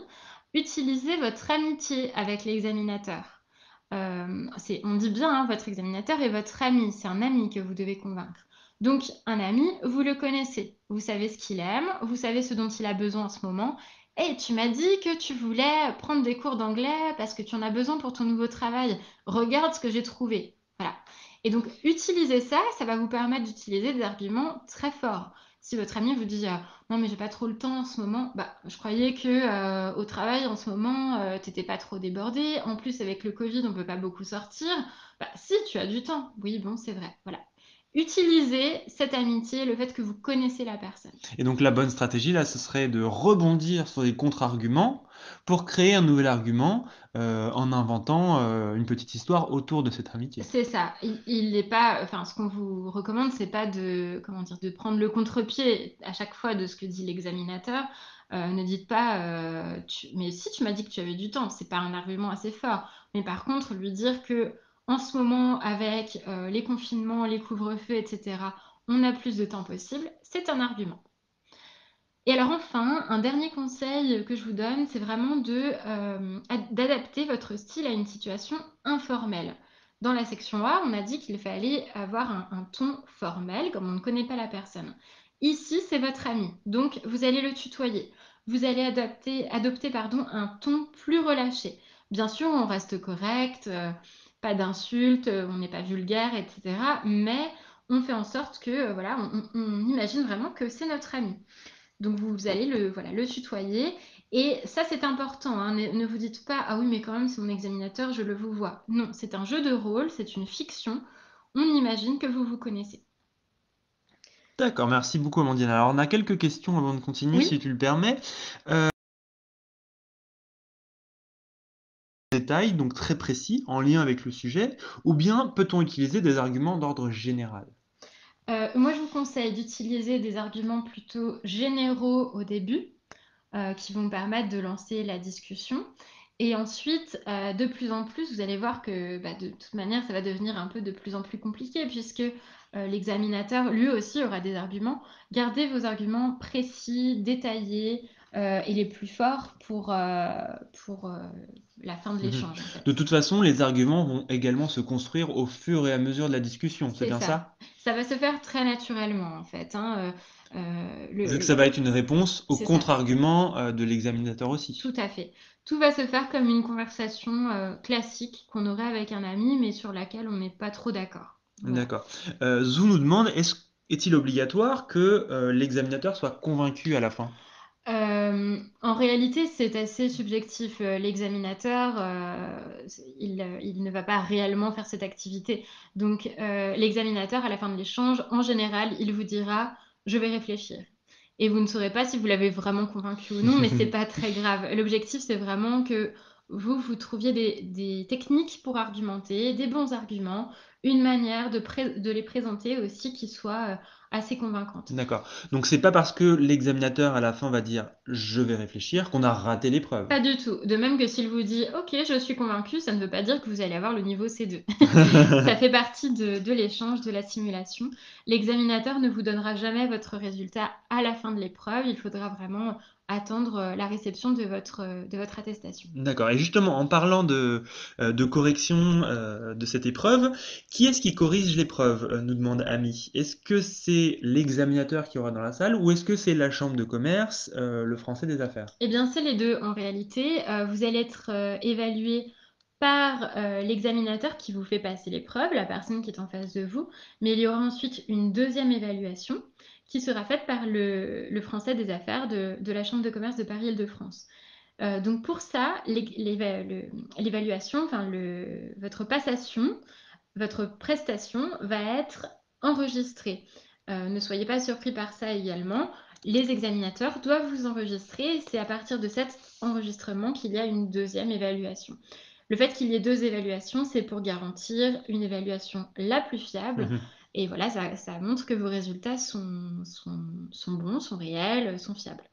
utilisez votre amitié avec l'examinateur. On dit bien, hein, votre examinateur est votre ami, c'est un ami que vous devez convaincre. Donc un ami, vous le connaissez, vous savez ce qu'il aime, vous savez ce dont il a besoin en ce moment. Et tu m'as dit que tu voulais prendre des cours d'anglais parce que tu en as besoin pour ton nouveau travail. Regarde ce que j'ai trouvé. Voilà. Et donc, utilisez ça, ça va vous permettre d'utiliser des arguments très forts. Si votre ami vous dit non mais j'ai pas trop le temps en ce moment, bah je croyais que au travail en ce moment t'étais pas trop débordé. En plus avec le Covid on peut pas beaucoup sortir. Bah si tu as du temps. Oui bon c'est vrai. Voilà. Utilisez cette amitié, le fait que vous connaissez la personne. Et donc la bonne stratégie, là, ce serait de rebondir sur des contre-arguments pour créer un nouvel argument en inventant une petite histoire autour de cette amitié. C'est ça. Il n'est pas, enfin, ce qu'on vous recommande, c'est pas de, comment dire, de prendre le contre-pied à chaque fois de ce que dit l'examinateur. Ne dites pas, mais si tu m'as dit que tu avais du temps, c'est pas un argument assez fort. Mais par contre, lui dire que en ce moment, avec les confinements, les couvre-feux, etc., on a plus de temps possible, c'est un argument. Et alors enfin, un dernier conseil que je vous donne, c'est vraiment d'adapter votre style à une situation informelle. Dans la section A, on a dit qu'il fallait avoir un ton formel, comme on ne connaît pas la personne. Ici, c'est votre ami, donc vous allez le tutoyer. Vous allez adopter pardon, un ton plus relâché. Bien sûr, on reste correct, pas d'insultes, on n'est pas vulgaire, etc. Mais on fait en sorte que, voilà, on imagine vraiment que c'est notre ami. Donc vous allez le tutoyer. Et ça, c'est important, hein. Ne vous dites pas, ah oui, mais quand même, c'est mon examinateur, je le vous vois. Non, c'est un jeu de rôle, c'est une fiction. On imagine que vous vous connaissez. D'accord, merci beaucoup Amandine. Alors on a quelques questions avant de continuer, si Oui, tu le permets. Détails, donc très précis, en lien avec le sujet, ou bien peut-on utiliser des arguments d'ordre général? moi je vous conseille d'utiliser des arguments plutôt généraux au début, qui vont permettre de lancer la discussion. Et ensuite, de plus en plus, vous allez voir que bah, de toute manière, ça va devenir un peu de plus en plus compliqué puisque l'examinateur, lui aussi, aura des arguments. Gardez vos arguments précis, détaillés et les plus forts pour la fin de Mhm. l'échange, en De fait. toute façon, les arguments vont également se construire au fur et à mesure de la discussion, c'est C'est bien ça. ça? Ça va se faire très naturellement, en fait, hein. Vu que ça va être une réponse au C'est ça. contre-argument de l'examinateur aussi. Tout à fait. Tout va se faire comme une conversation classique qu'on aurait avec un ami, mais sur laquelle on n'est pas trop d'accord. Voilà. D'accord. Zou nous demande, est-il obligatoire que l'examinateur soit convaincu à la fin? En réalité, c'est assez subjectif. L'examinateur, il ne va pas réellement faire cette activité. Donc, l'examinateur, à la fin de l'échange, en général, il vous dira, je vais réfléchir. Et vous ne saurez pas si vous l'avez vraiment convaincu ou non, mais c'est pas très grave. L'objectif, c'est vraiment que vous trouviez des techniques pour argumenter, des bons arguments, une manière de les présenter aussi qui soit assez convaincante. D'accord. Donc c'est pas parce que l'examinateur à la fin va dire je vais réfléchir qu'on a raté l'épreuve. Pas du tout. De même que s'il vous dit OK, je suis convaincu, ça ne veut pas dire que vous allez avoir le niveau C2. Ça fait partie de l'échange, de la simulation. L'examinateur ne vous donnera jamais votre résultat à la fin de l'épreuve. Il faudra vraiment attendre la réception de votre attestation. D'accord. Et justement, en parlant de correction de cette épreuve, qui est-ce qui corrige l'épreuve, nous demande Ami. Est-ce que c'est l'examinateur qui aura dans la salle ou est-ce que c'est la chambre de commerce, le français des affaires? Eh bien, c'est les deux en réalité. Vous allez être évalué par l'examinateur qui vous fait passer l'épreuve, la personne qui est en face de vous, mais il y aura ensuite une deuxième évaluation qui sera faite par le français des affaires de la Chambre de commerce de Paris-Île-de-France. Donc pour ça, l'évaluation, enfin votre passation, votre prestation va être enregistrée. Ne soyez pas surpris par ça également. Les examinateurs doivent vous enregistrer et c'est à partir de cet enregistrement qu'il y a une deuxième évaluation. Le fait qu'il y ait deux évaluations, c'est pour garantir une évaluation la plus fiable. Mhm. Et voilà, ça montre que vos résultats sont bons, sont réels, sont fiables.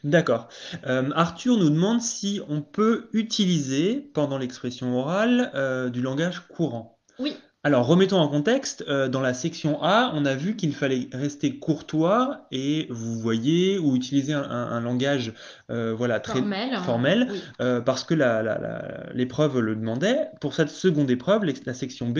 D'accord. Arthur nous demande si on peut utiliser pendant l'expression orale du langage courant. Oui, Alors, remettons en contexte, dans la section A, on a vu qu'il fallait rester courtois et vous voyez, ou utiliser un langage voilà, très formel, formel, oui. parce que l'épreuve le demandait. Pour cette seconde épreuve, la section B,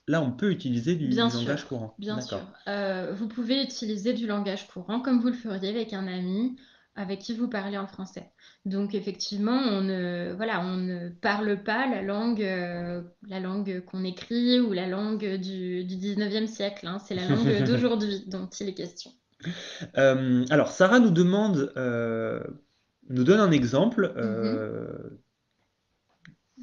là, on peut utiliser Bien du sûr, langage courant. bien sûr. D'accord. Vous pouvez utiliser du langage courant comme vous le feriez avec un ami avec qui vous parlez en français. Donc effectivement, on ne parle pas la langue qu'on écrit ou la langue du 19e siècle, hein. C'est la langue d'aujourd'hui dont il est question. Alors, Sarah nous donne un exemple Mhm.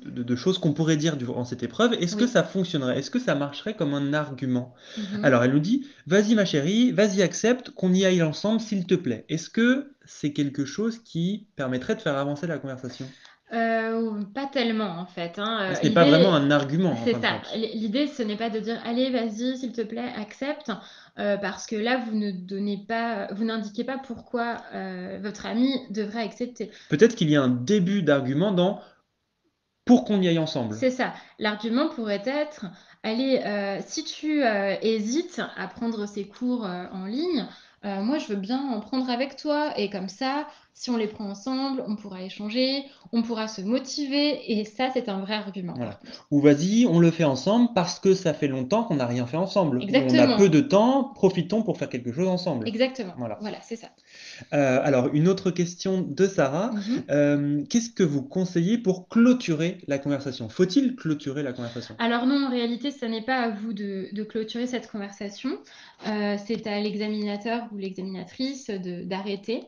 de choses qu'on pourrait dire durant cette épreuve. Est-ce que Oui. ça fonctionnerait? Est-ce que ça marcherait comme un argument? Mhm. Alors, elle nous dit, vas-y ma chérie, vas-y accepte qu'on y aille ensemble s'il te plaît. Est-ce que c'est quelque chose qui permettrait de faire avancer la conversation? Pas tellement en fait, hein. Ce n'est pas vraiment L'idée, un argument en c'est fin de ça. compte. L'idée, ce n'est pas de dire allez, vas-y, s'il te plaît, accepte, parce que là, vous n'indiquez pas pourquoi votre ami devrait accepter. Peut-être qu'il y a un début d'argument dans pour qu'on y aille ensemble. C'est ça. L'argument pourrait être, allez, si tu hésites à prendre ces cours en ligne, moi je veux bien en prendre avec toi. Et comme ça, si on les prend ensemble, on pourra échanger, on pourra se motiver. Et ça, c'est un vrai argument, par Voilà. contre. Ou vas-y, on le fait ensemble parce que ça fait longtemps qu'on n'a rien fait ensemble. Ou on a peu Exactement. de temps, profitons pour faire quelque chose ensemble. Exactement. Voilà. Voilà, c'est ça. Alors, une autre question de Sarah. Mhm. Qu'est-ce que vous conseillez pour clôturer la conversation? Faut-il clôturer la conversation? Alors non, en réalité, ce n'est pas à vous de clôturer cette conversation. C'est à l'examinateur ou l'examinatrice d'arrêter.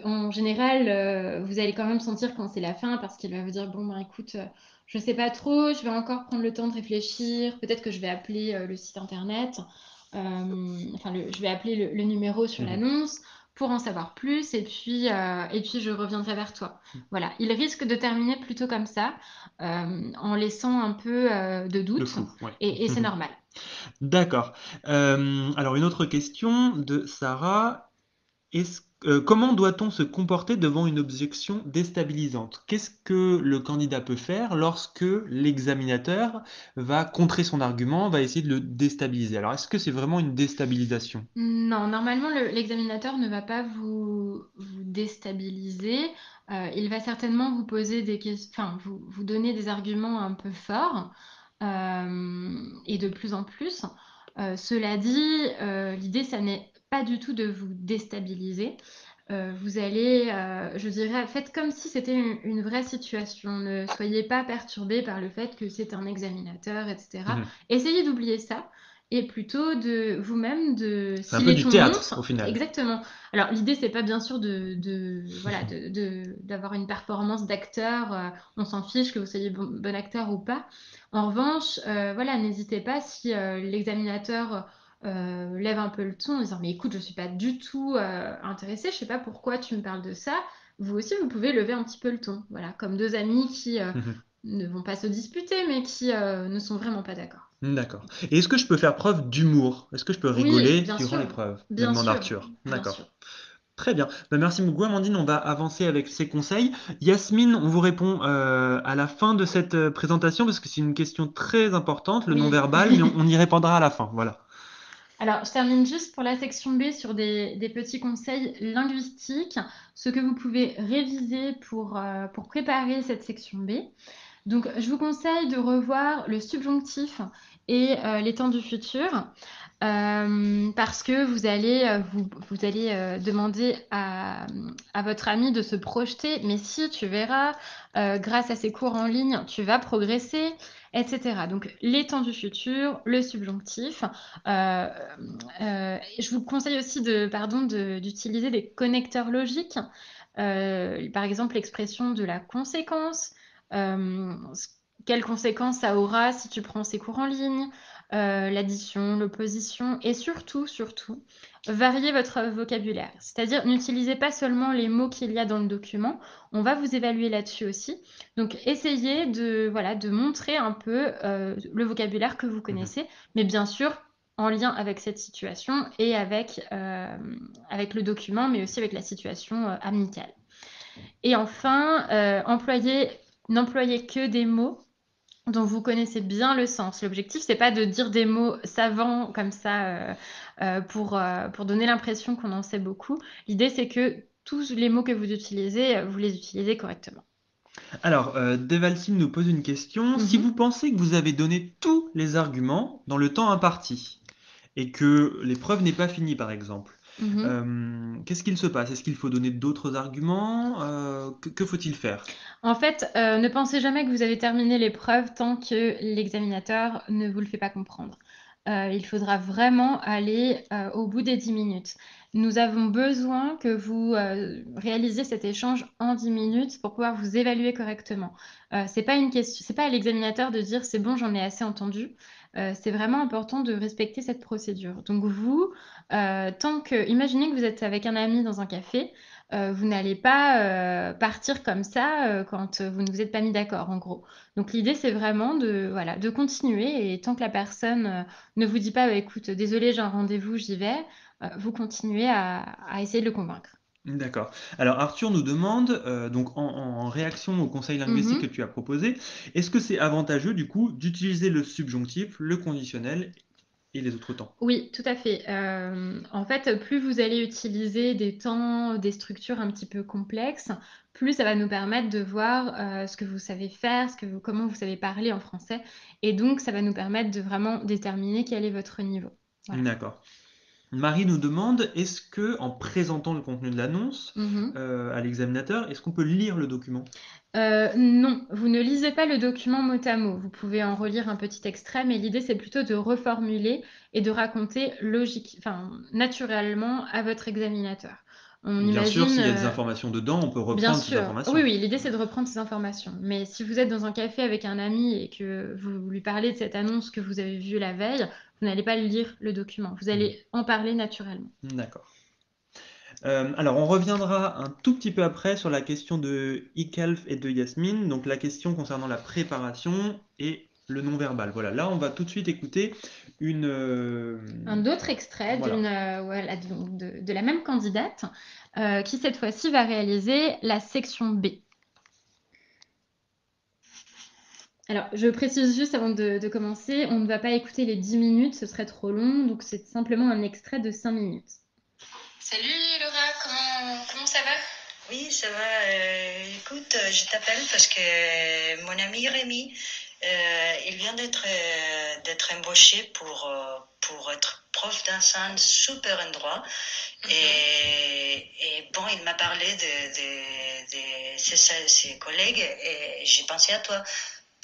En général, vous allez quand même sentir quand c'est la fin parce qu'il va vous dire, bon, ben écoute, je ne sais pas trop, je vais encore prendre le temps de réfléchir. Peut-être que je vais appeler le site internet. Enfin, je vais appeler le numéro sur Mhm. l'annonce pour en savoir plus et puis je reviendrai vers toi. Voilà, il risque de terminer plutôt comme ça en laissant un peu de Le doute, flou, ouais. et c'est normal. D'accord. Alors, une autre question de Sarah. Comment doit-on se comporter devant une objection déstabilisante? Qu'est-ce que le candidat peut faire lorsque l'examinateur va contrer son argument, va essayer de le déstabiliser? Alors, est-ce que c'est vraiment une déstabilisation? Non, normalement, l'examinateur ne va pas vous déstabiliser. Il va certainement vous poser des questions, enfin, vous donner des arguments un peu forts et de plus en plus. Cela dit, l'idée, ça n'est pas du tout de vous déstabiliser. Vous allez, je dirais, faites comme si c'était une vraie situation. Ne soyez pas perturbé par le fait que c'est un examinateur, etc. Mhm. Essayez d'oublier ça et plutôt de vous-même, C'est un s'il peu est du tout théâtre, au montre, final. exactement. Alors l'idée, c'est pas bien sûr voilà, d'avoir une performance d'acteur. On s'en fiche que vous soyez bon acteur ou pas. En revanche, voilà, n'hésitez pas si l'examinateur lève un peu le ton en disant mais écoute, je suis pas du tout intéressée, je sais pas pourquoi tu me parles de ça. Vous aussi, vous pouvez lever un petit peu le ton, voilà, comme deux amis qui ne vont pas se disputer, mais qui ne sont vraiment pas d'accord. D'accord. Et est-ce que je peux faire preuve d'humour? Est-ce que je peux Oui, rigoler bien durant sûr, l'épreuve? Me bien demande sûr, Arthur. bien D'accord. sûr. Très bien. Merci beaucoup, Amandine. On va avancer avec ces conseils. Yasmine, on vous répond à la fin de cette présentation parce que c'est une question très importante, le Oui. non-verbal, mais on y répondra à la fin. Voilà. Alors, je termine juste pour la section B sur des petits conseils linguistiques, ce que vous pouvez réviser pour préparer cette section B. Donc, je vous conseille de revoir le subjonctif et les temps du futur parce que vous allez demander à votre ami de se projeter. Mais si tu verras, grâce à ces cours en ligne, tu vas progresser, etc. Donc, les temps du futur, le subjonctif. Euh, je vous conseille aussi d'utiliser des connecteurs logiques. Par exemple, l'expression de la conséquence. Euh, Quelles conséquences ça aura si tu prends ces cours en ligne, l'addition, l'opposition, et surtout, variez votre vocabulaire. C'est-à-dire, n'utilisez pas seulement les mots qu'il y a dans le document, on va vous évaluer là-dessus aussi. Donc, essayez voilà, de montrer un peu le vocabulaire que vous Mhm. connaissez, mais bien sûr, en lien avec cette situation et avec le document, mais aussi avec la situation amicale. Et enfin, n'employez que des mots dont vous connaissez bien le sens. L'objectif, c'est pas de dire des mots savants comme ça pour donner l'impression qu'on en sait beaucoup. L'idée, c'est que tous les mots que vous utilisez, vous les utilisez correctement. Alors, Devalcine nous pose une question. Si Mhm, vous pensez que vous avez donné tous les arguments dans le temps imparti et que l'épreuve n'est pas finie, par exemple, mhm. qu'est-ce qu'il se passe? Est-ce qu'il faut donner d'autres arguments? Que faut-il faire? En fait, ne pensez jamais que vous avez terminé l'épreuve tant que l'examinateur ne vous le fait pas comprendre. il faudra vraiment aller au bout des 10 minutes. Nous avons besoin que vous réalisiez cet échange en 10 minutes pour pouvoir vous évaluer correctement. C'est pas une question, c'est pas à l'examinateur de dire c'est bon, j'en ai assez entendu. C'est vraiment important de respecter cette procédure. Donc vous, imaginez que vous êtes avec un ami dans un café, vous n'allez pas partir comme ça quand vous ne vous êtes pas mis d'accord, en gros. Donc l'idée, c'est vraiment de continuer et tant que la personne ne vous dit pas, bah, écoute, désolé, j'ai un rendez-vous, j'y vais, vous continuez à essayer de le convaincre. D'accord. Alors Arthur nous demande, donc en réaction au conseil linguistique que Mhm. tu as proposé, est-ce que c'est avantageux du coup d'utiliser le subjonctif, le conditionnel et les autres temps? Oui, tout à fait. En fait, plus vous allez utiliser des temps, des structures un petit peu complexes, plus ça va nous permettre de voir ce que vous savez faire, comment vous savez parler en français. Et donc, ça va nous permettre de vraiment déterminer quel est votre niveau. Voilà. D'accord. Marie nous demande, est-ce que en présentant le contenu de l'annonce Mhm. à l'examinateur, est-ce qu'on peut lire le document? Non, vous ne lisez pas le document mot à mot. Vous pouvez en relire un petit extrait, mais l'idée, c'est plutôt de reformuler et de raconter naturellement à votre examinateur. On Bien sûr, imagine, s'il y a des informations dedans, on peut bien reprendre ces sûr, oui, informations. oui, l'idée, c'est de reprendre ces informations. Mais si vous êtes dans un café avec un ami et que vous lui parlez de cette annonce que vous avez vue la veille, vous n'allez pas lire le document. Vous allez en parler naturellement. D'accord. Alors, on reviendra un tout petit peu après sur la question de Ikalf et de Yasmine, donc la question concernant la préparation et le non-verbal. Voilà, là, on va tout de suite écouter une... Un autre extrait voilà. voilà, de la même candidate qui cette fois-ci va réaliser la section B. Alors, je précise juste avant de commencer, on ne va pas écouter les 10 minutes, ce serait trop long, donc c'est simplement un extrait de 5 minutes. Salut Laura, comment ça va? Oui, ça va. Écoute, je t'appelle parce que mon ami Rémi, il vient d'être embauché pour être prof d'enseignement super endroit. Et bon, il m'a parlé de ses collègues et j'ai pensé à toi.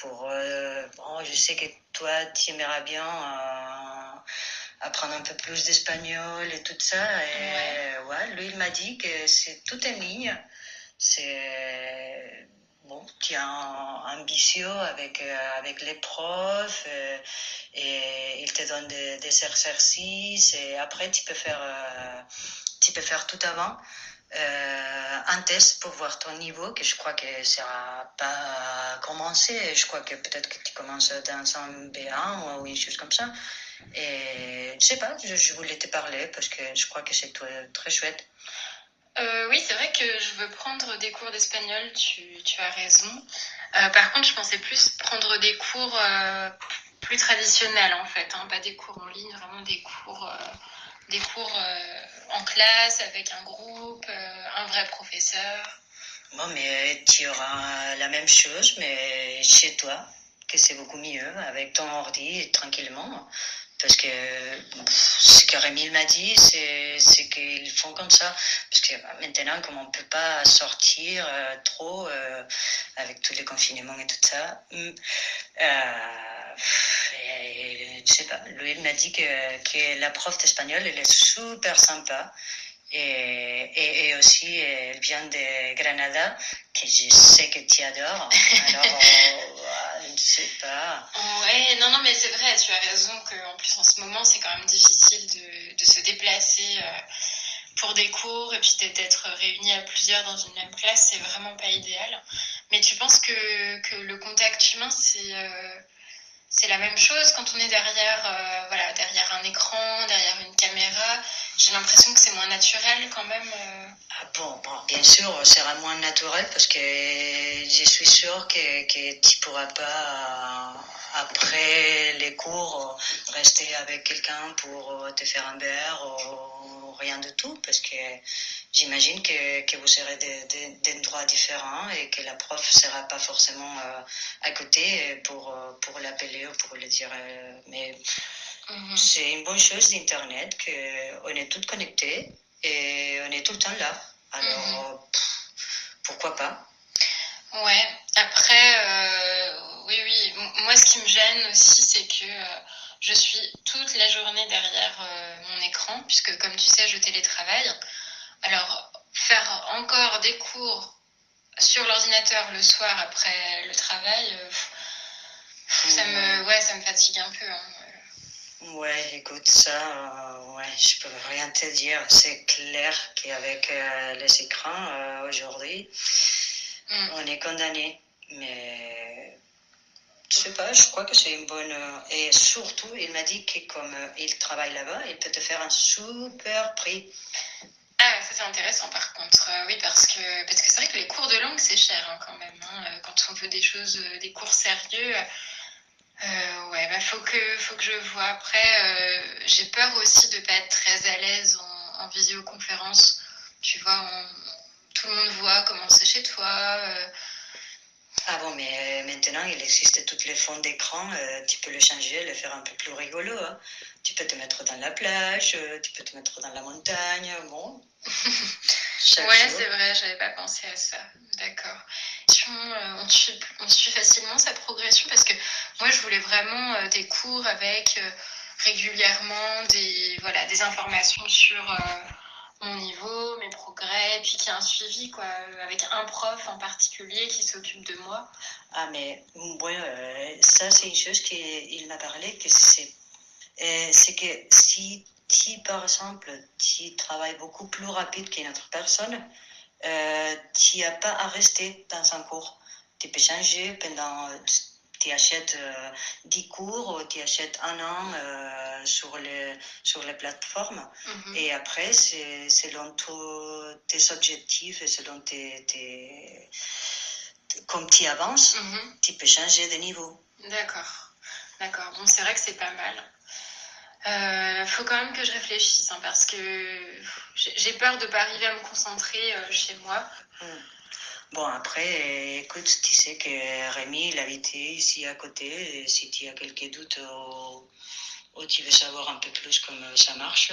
Bon, je sais que toi, tu aimerais bien apprendre un peu plus d'espagnol et tout ça. Et ouais, lui, il m'a dit que c'est tout en ligne. C'est bon, tu es ambitieux avec les profs et ils te donnent des exercices et après tu peux faire tout avant un test pour voir ton niveau, que je crois que ça n'a pas commencé. Je crois que peut-être que tu commences dans un B1 ou une chose comme ça. Et je sais pas, je voulais te parler parce que je crois que c'est très chouette. Oui, c'est vrai que je veux prendre des cours d'espagnol, tu as raison. Par contre, je pensais plus prendre des cours plus traditionnels en fait, hein, pas des cours en ligne, vraiment des cours en classe avec un groupe, un vrai professeur. Bon, mais tu auras la même chose, mais chez toi, que c'est beaucoup mieux, avec ton ordi, tranquillement. Parce que ce que Rémi m'a dit, c'est qu'ils font comme ça. Parce que maintenant, comme on ne peut pas sortir trop avec tous les confinements et tout ça, je sais pas, lui il m'a dit que la prof d'espagnol, elle est super sympa. Et aussi, elle vient de Granada, que je sais que tu adores. Alors, je ne sais pas. Ouais, non, mais c'est vrai, tu as raison qu'en plus en ce moment, c'est quand même difficile de se déplacer pour des cours et puis d'être réunis à plusieurs dans une même classe, c'est vraiment pas idéal. Mais tu penses que le contact humain, c'est la même chose quand on est derrière un écran, derrière une caméra. J'ai l'impression que c'est moins naturel quand même. Ah bon, bien sûr, ça sera moins naturel parce que je suis sûre que tu pourras pas, après les cours, rester avec quelqu'un pour te faire un verre ou rien de tout parce que j'imagine que vous serez d'endroits différents et que la prof sera pas forcément à côté pour l'appeler ou pour le dire. Mais c'est une bonne chose d'Internet qu'on est toutes connectées et on est tout le temps là. Alors, pourquoi pas? Ouais, après, oui, moi ce qui me gêne aussi, c'est que je suis toute la journée derrière mon écran, puisque comme tu sais, je télétravaille. Alors, faire encore des cours sur l'ordinateur le soir après le travail, ça me fatigue un peu. Ouais, écoute, ça, ouais, je peux rien te dire. C'est clair qu'avec les écrans aujourd'hui, on est condamné. Mais je sais pas, je crois que c'est une bonne. Et surtout, il m'a dit que comme il travaille là-bas, il peut te faire un super prix. Ah, ça c'est intéressant par contre, oui, parce que c'est vrai que les cours de langue c'est cher quand même. Quand on veut des cours sérieux. Ouais, faut que je vois. Après, j'ai peur aussi de pas être très à l'aise en visioconférence. Tu vois, tout le monde voit comment c'est chez toi. Ah bon, mais maintenant, il existe toutes les fonds d'écran. Tu peux le changer, le faire un peu plus rigolo. Hein. Tu peux te mettre dans la plage, tu peux te mettre dans la montagne. Bon. Ouais, c'est vrai, j'avais pas pensé à ça. D'accord. On suit facilement sa progression parce que moi, je voulais vraiment des cours avec régulièrement des informations sur mon niveau, mes progrès, puis qu'il y ait un suivi, quoi, avec un prof en particulier qui s'occupe de moi. Ah, mais ouais, ça, c'est une chose qu'il m'a parlé, que c'est que si par exemple, tu travailles beaucoup plus rapide qu'une autre personne, tu n'as pas à rester dans un cours. Tu peux changer pendant. Tu achètes 10 cours, tu achètes un an sur les plateformes. Et après, c'est selon tes objectifs et selon comme tu avances, tu peux changer de niveau. D'accord. Bon, c'est vrai que c'est pas mal. Faut quand même que je réfléchisse parce que j'ai peur de pas arriver à me concentrer chez moi. Bon, après, écoute, tu sais que Rémi, il habitait ici à côté. Et si tu as quelques doutes ou tu veux savoir un peu plus comment ça marche,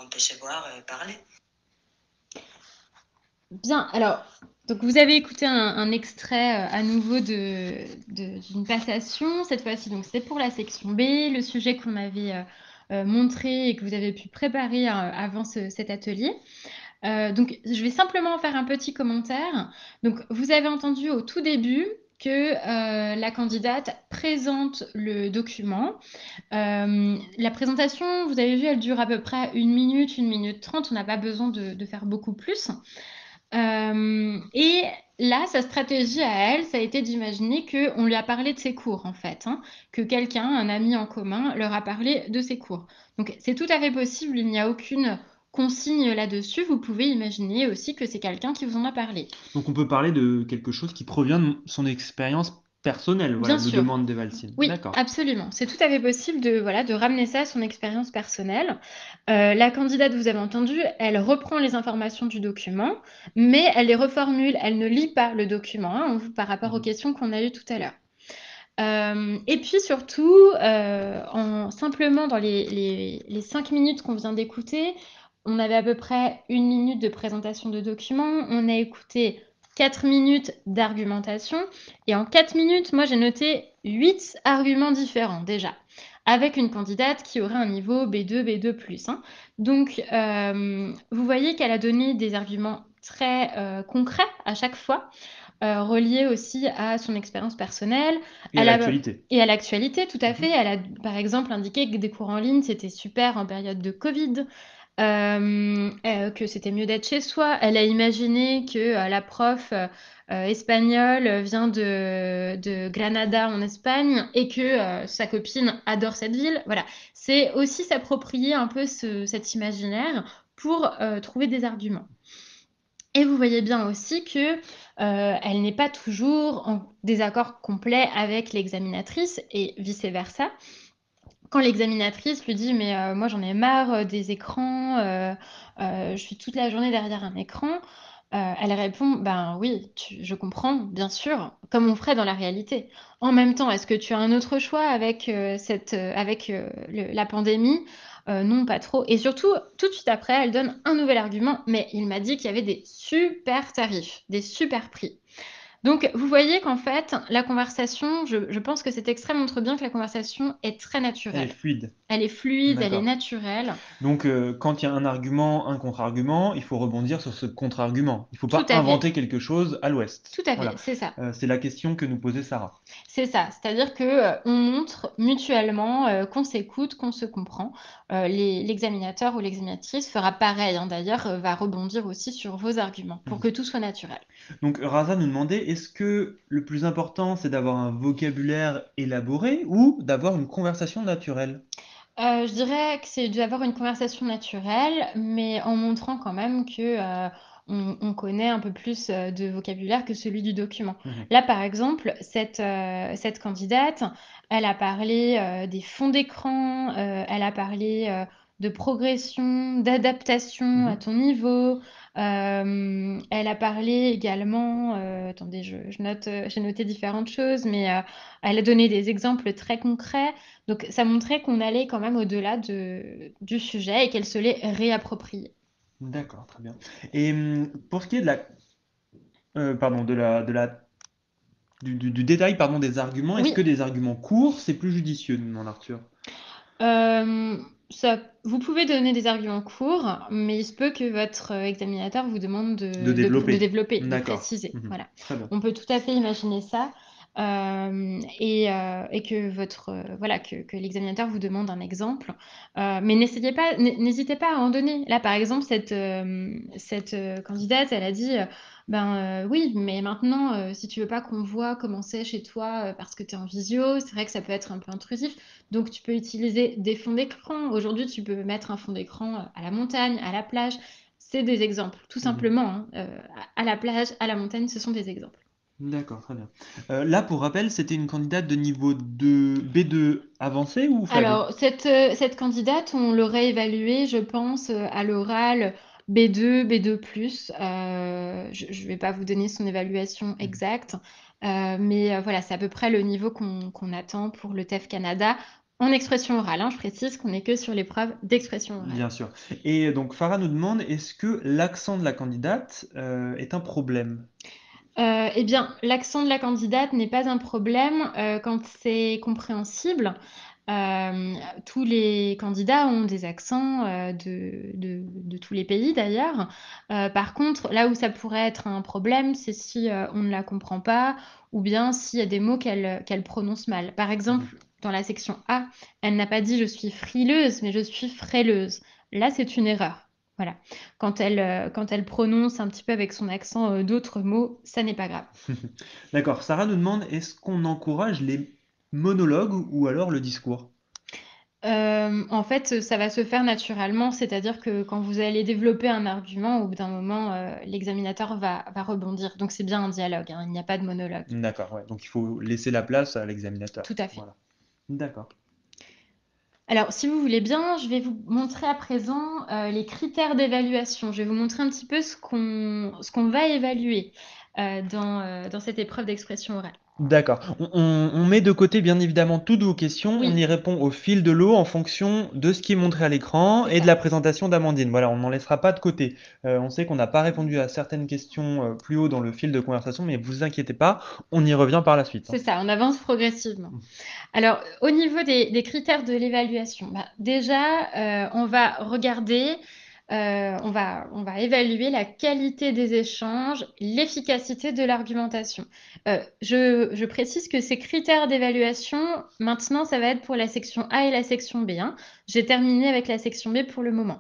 on peut se voir et parler. Bien, alors, donc vous avez écouté un extrait à nouveau d'une passation. Cette fois-ci, donc c'est pour la section B, le sujet qu'on avait montré et que vous avez pu préparer avant cet atelier. Donc, je vais simplement faire un petit commentaire. Donc, vous avez entendu au tout début que la candidate présente le document. La présentation, vous avez vu, elle dure à peu près 1 minute, 1 minute 30. On n'a pas besoin de faire beaucoup plus. Et là, sa stratégie à elle, ça a été d'imaginer qu'on lui a parlé de ses cours, en fait, que quelqu'un, un ami en commun, leur a parlé de ses cours. Donc, c'est tout à fait possible, il n'y a aucune consigne là-dessus. Vous pouvez imaginer aussi que c'est quelqu'un qui vous en a parlé. Donc on peut parler de quelque chose qui provient de son expérience personnelle, voilà, Bien nous sûr. demande Devalcine. Oui, D'accord. absolument. C'est tout à fait possible de ramener ça à son expérience personnelle. La candidate, vous avez entendu, elle reprend les informations du document, mais elle les reformule. Elle ne lit pas le document par rapport aux questions qu'on a eues tout à l'heure. Et puis surtout, simplement dans les 5 minutes qu'on vient d'écouter, on avait à peu près 1 minute de présentation de document. On a écouté 4 minutes d'argumentation. Et en 4 minutes, moi, j'ai noté 8 arguments différents déjà, avec une candidate qui aurait un niveau B2, B2+. Donc, vous voyez qu'elle a donné des arguments très concrets à chaque fois, reliés aussi à son expérience personnelle. Et à l'actualité. Et à l'actualité, tout à fait. Elle a, par exemple, indiqué que des cours en ligne, c'était super en période de Covid. Que c'était mieux d'être chez soi. Elle a imaginé que la prof espagnole vient de Granada en Espagne et que sa copine adore cette ville. Voilà, c'est aussi s'approprier un peu cet imaginaire pour trouver des arguments. Et vous voyez bien aussi que elle n'est pas toujours en désaccord complet avec l'examinatrice et vice-versa. Quand l'examinatrice lui dit mais moi j'en ai marre des écrans, je suis toute la journée derrière un écran, elle répond ben oui, je comprends, bien sûr, comme on ferait dans la réalité. En même temps, est-ce que tu as un autre choix avec la pandémie? Non, pas trop. Et surtout, tout de suite après, elle donne un nouvel argument, mais il m'a dit qu'il y avait des super tarifs, des super prix. Donc, vous voyez qu'en fait, la conversation, je pense que cet extrait montre bien que la conversation est très Elle est naturelle. fluide. Elle est fluide, elle est D'accord. naturelle. Donc, quand il y a un argument, un contre-argument, il faut rebondir sur ce contre-argument. Il ne faut Tout pas à fait. inventer quelque chose à l'ouest. Tout à Voilà. fait, c'est ça. C'est la question que nous posait Sarah. C'est ça. C'est-à-dire que, on montre mutuellement, qu'on s'écoute, qu'on se comprend. L'examinateur ou l'examinatrice fera pareil, hein, d'ailleurs, va rebondir aussi sur vos arguments pour Mhm. que tout soit naturel. Donc, Raza nous demandait, est-ce que le plus important, c'est d'avoir un vocabulaire élaboré ou d'avoir une conversation naturelle? Je dirais que c'est d'avoir une conversation naturelle, mais en montrant quand même que, on connaît un peu plus, de vocabulaire que celui du document. Mhm. Là, par exemple, cette candidate, elle a parlé, des fonds d'écran, elle a parlé, de progression, d'adaptation à Mhm. ton niveau. Elle a parlé également, attendez, je note, j'ai noté différentes choses, mais, elle a donné des exemples très concrets. Donc ça montrait qu'on allait quand même au-delà du sujet et qu'elle se l'est réapproprié. D'accord, très bien. Et pour ce qui est de la, pardon, du détail, pardon, des arguments, est-ce que Oui, des arguments courts, c'est plus judicieux, nous demande Arthur? ça vous pouvez donner des arguments courts, mais il se peut que votre, examinateur vous demande De de développer. développer, de D'accord. préciser, Mhm. voilà. Très bien. On peut tout à fait imaginer ça, et que votre, voilà, que l'examinateur vous demande un exemple, mais n'hésitez pas à en donner. Là, par exemple, cette candidate, elle a dit, «Ben, oui, mais maintenant, si tu veux pas qu'on voit comment c'est chez toi, parce que tu es en visio, c'est vrai que ça peut être un peu intrusif». Donc, tu peux utiliser des fonds d'écran. Aujourd'hui, tu peux mettre un fond d'écran à la montagne, à la plage. C'est des exemples, tout Mhm. simplement, hein. À la plage, à la montagne, ce sont des exemples. D'accord, très bien. Là, pour rappel, c'était une candidate de niveau 2, B2 avancé ou faible? Alors, cette candidate, on l'aurait évaluée, je pense, à l'oral B2, B2+. Je ne vais pas vous donner son évaluation Mhm. exacte, mais voilà, c'est à peu près le niveau qu'on attend pour le TEF Canada en expression orale, hein. Je précise qu'on n'est que sur l'épreuve d'expression orale. Bien sûr. Et donc, Farah nous demande, est-ce que l'accent de la candidate est un problème? Eh bien, l'accent de la candidate n'est pas un problème, quand c'est compréhensible. Tous les candidats ont des accents, de tous les pays d'ailleurs. Par contre, là où ça pourrait être un problème, c'est si, on ne la comprend pas ou bien s'il y a des mots qu'elle prononce mal. Par exemple, Mhm. dans la section A, elle n'a pas dit: «Je suis frileuse», mais «Je suis frêleuse». Là, c'est une erreur. Voilà. Quand elle prononce un petit peu avec son accent, d'autres mots, ça n'est pas grave. D'accord. Sarah nous demande, est-ce qu'on encourage les monologues ou alors le discours? En fait, ça va se faire naturellement, c'est-à-dire que quand vous allez développer un argument, au bout d'un moment, l'examinateur va rebondir. Donc c'est bien un dialogue, hein, il n'y a pas de monologue. D'accord, ouais. Donc il faut laisser la place à l'examinateur. Tout à fait. Voilà. D'accord. Alors, si vous voulez bien, je vais vous montrer à présent, les critères d'évaluation. Je vais vous montrer un petit peu ce qu'on va évaluer, dans cette épreuve d'expression orale. D'accord. On met de côté bien évidemment toutes vos questions. On y Oui, répond au fil de l'eau en fonction de ce qui est montré à l'écran c'est et de ça. la présentation d'Amandine. Voilà, on n'en laissera pas de côté. On sait qu'on n'a pas répondu à certaines questions plus haut dans le fil de conversation, mais vous inquiétez pas, on y revient par la suite, hein. C'est ça, on avance progressivement. Alors, au niveau des critères de l'évaluation, bah, déjà, on va regarder, on va évaluer la qualité des échanges, l'efficacité de l'argumentation. Je précise que ces critères d'évaluation, maintenant, ça va être pour la section A et la section B, hein. J'ai terminé avec la section B pour le moment.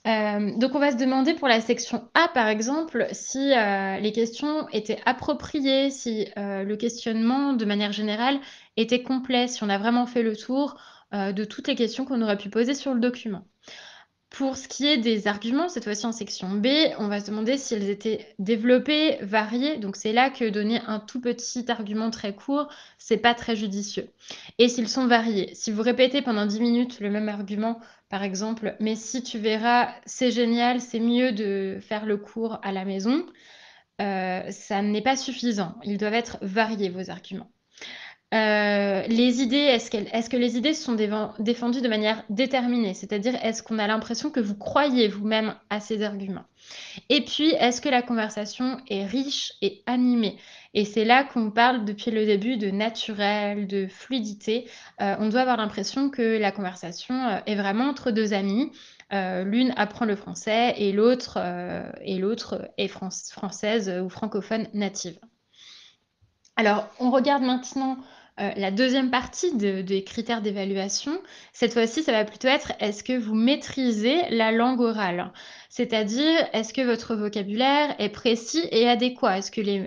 Donc on va se demander pour la section A, par exemple, si, les questions étaient appropriées, si, le questionnement, de manière générale, était complet, si on a vraiment fait le tour, de toutes les questions qu'on aurait pu poser sur le document. Pour ce qui est des arguments, cette fois-ci en section B, on va se demander si elles étaient développées, variées. Donc c'est là que donner un tout petit argument très court, c'est pas très judicieux. Et s'ils sont variés. Si vous répétez pendant 10 minutes le même argument, par exemple, mais si tu verras, c'est génial, c'est mieux de faire le cours à la maison, ça n'est pas suffisant. Ils doivent être variés, vos arguments. Les idées, est-ce que les idées sont défendues de manière déterminée? C'est-à-dire, est-ce qu'on a l'impression que vous croyez vous-même à ces arguments? Et puis, est-ce que la conversation est riche et animée? Et c'est là qu'on parle depuis le début de naturel, de fluidité. On doit avoir l'impression que la conversation est vraiment entre deux amis. L'une apprend le français et l'autre est française ou francophone native. Alors, on regarde maintenant la deuxième partie des critères d'évaluation. Cette fois-ci, ça va plutôt être est-ce que vous maîtrisez la langue orale? C'est-à-dire, est-ce que votre vocabulaire est précis et adéquat?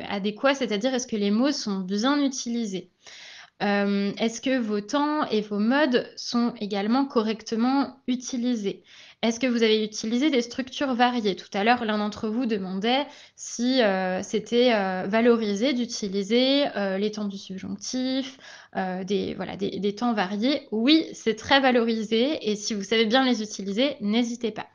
Adéquat, c'est-à-dire est-ce que les mots sont bien utilisés? Est-ce que vos temps et vos modes sont également correctement utilisés? Est-ce que vous avez utilisé des structures variées? Tout à l'heure, l'un d'entre vous demandait si c'était valorisé d'utiliser les temps du subjonctif, des temps variés. Oui, c'est très valorisé et si vous savez bien les utiliser, n'hésitez pas.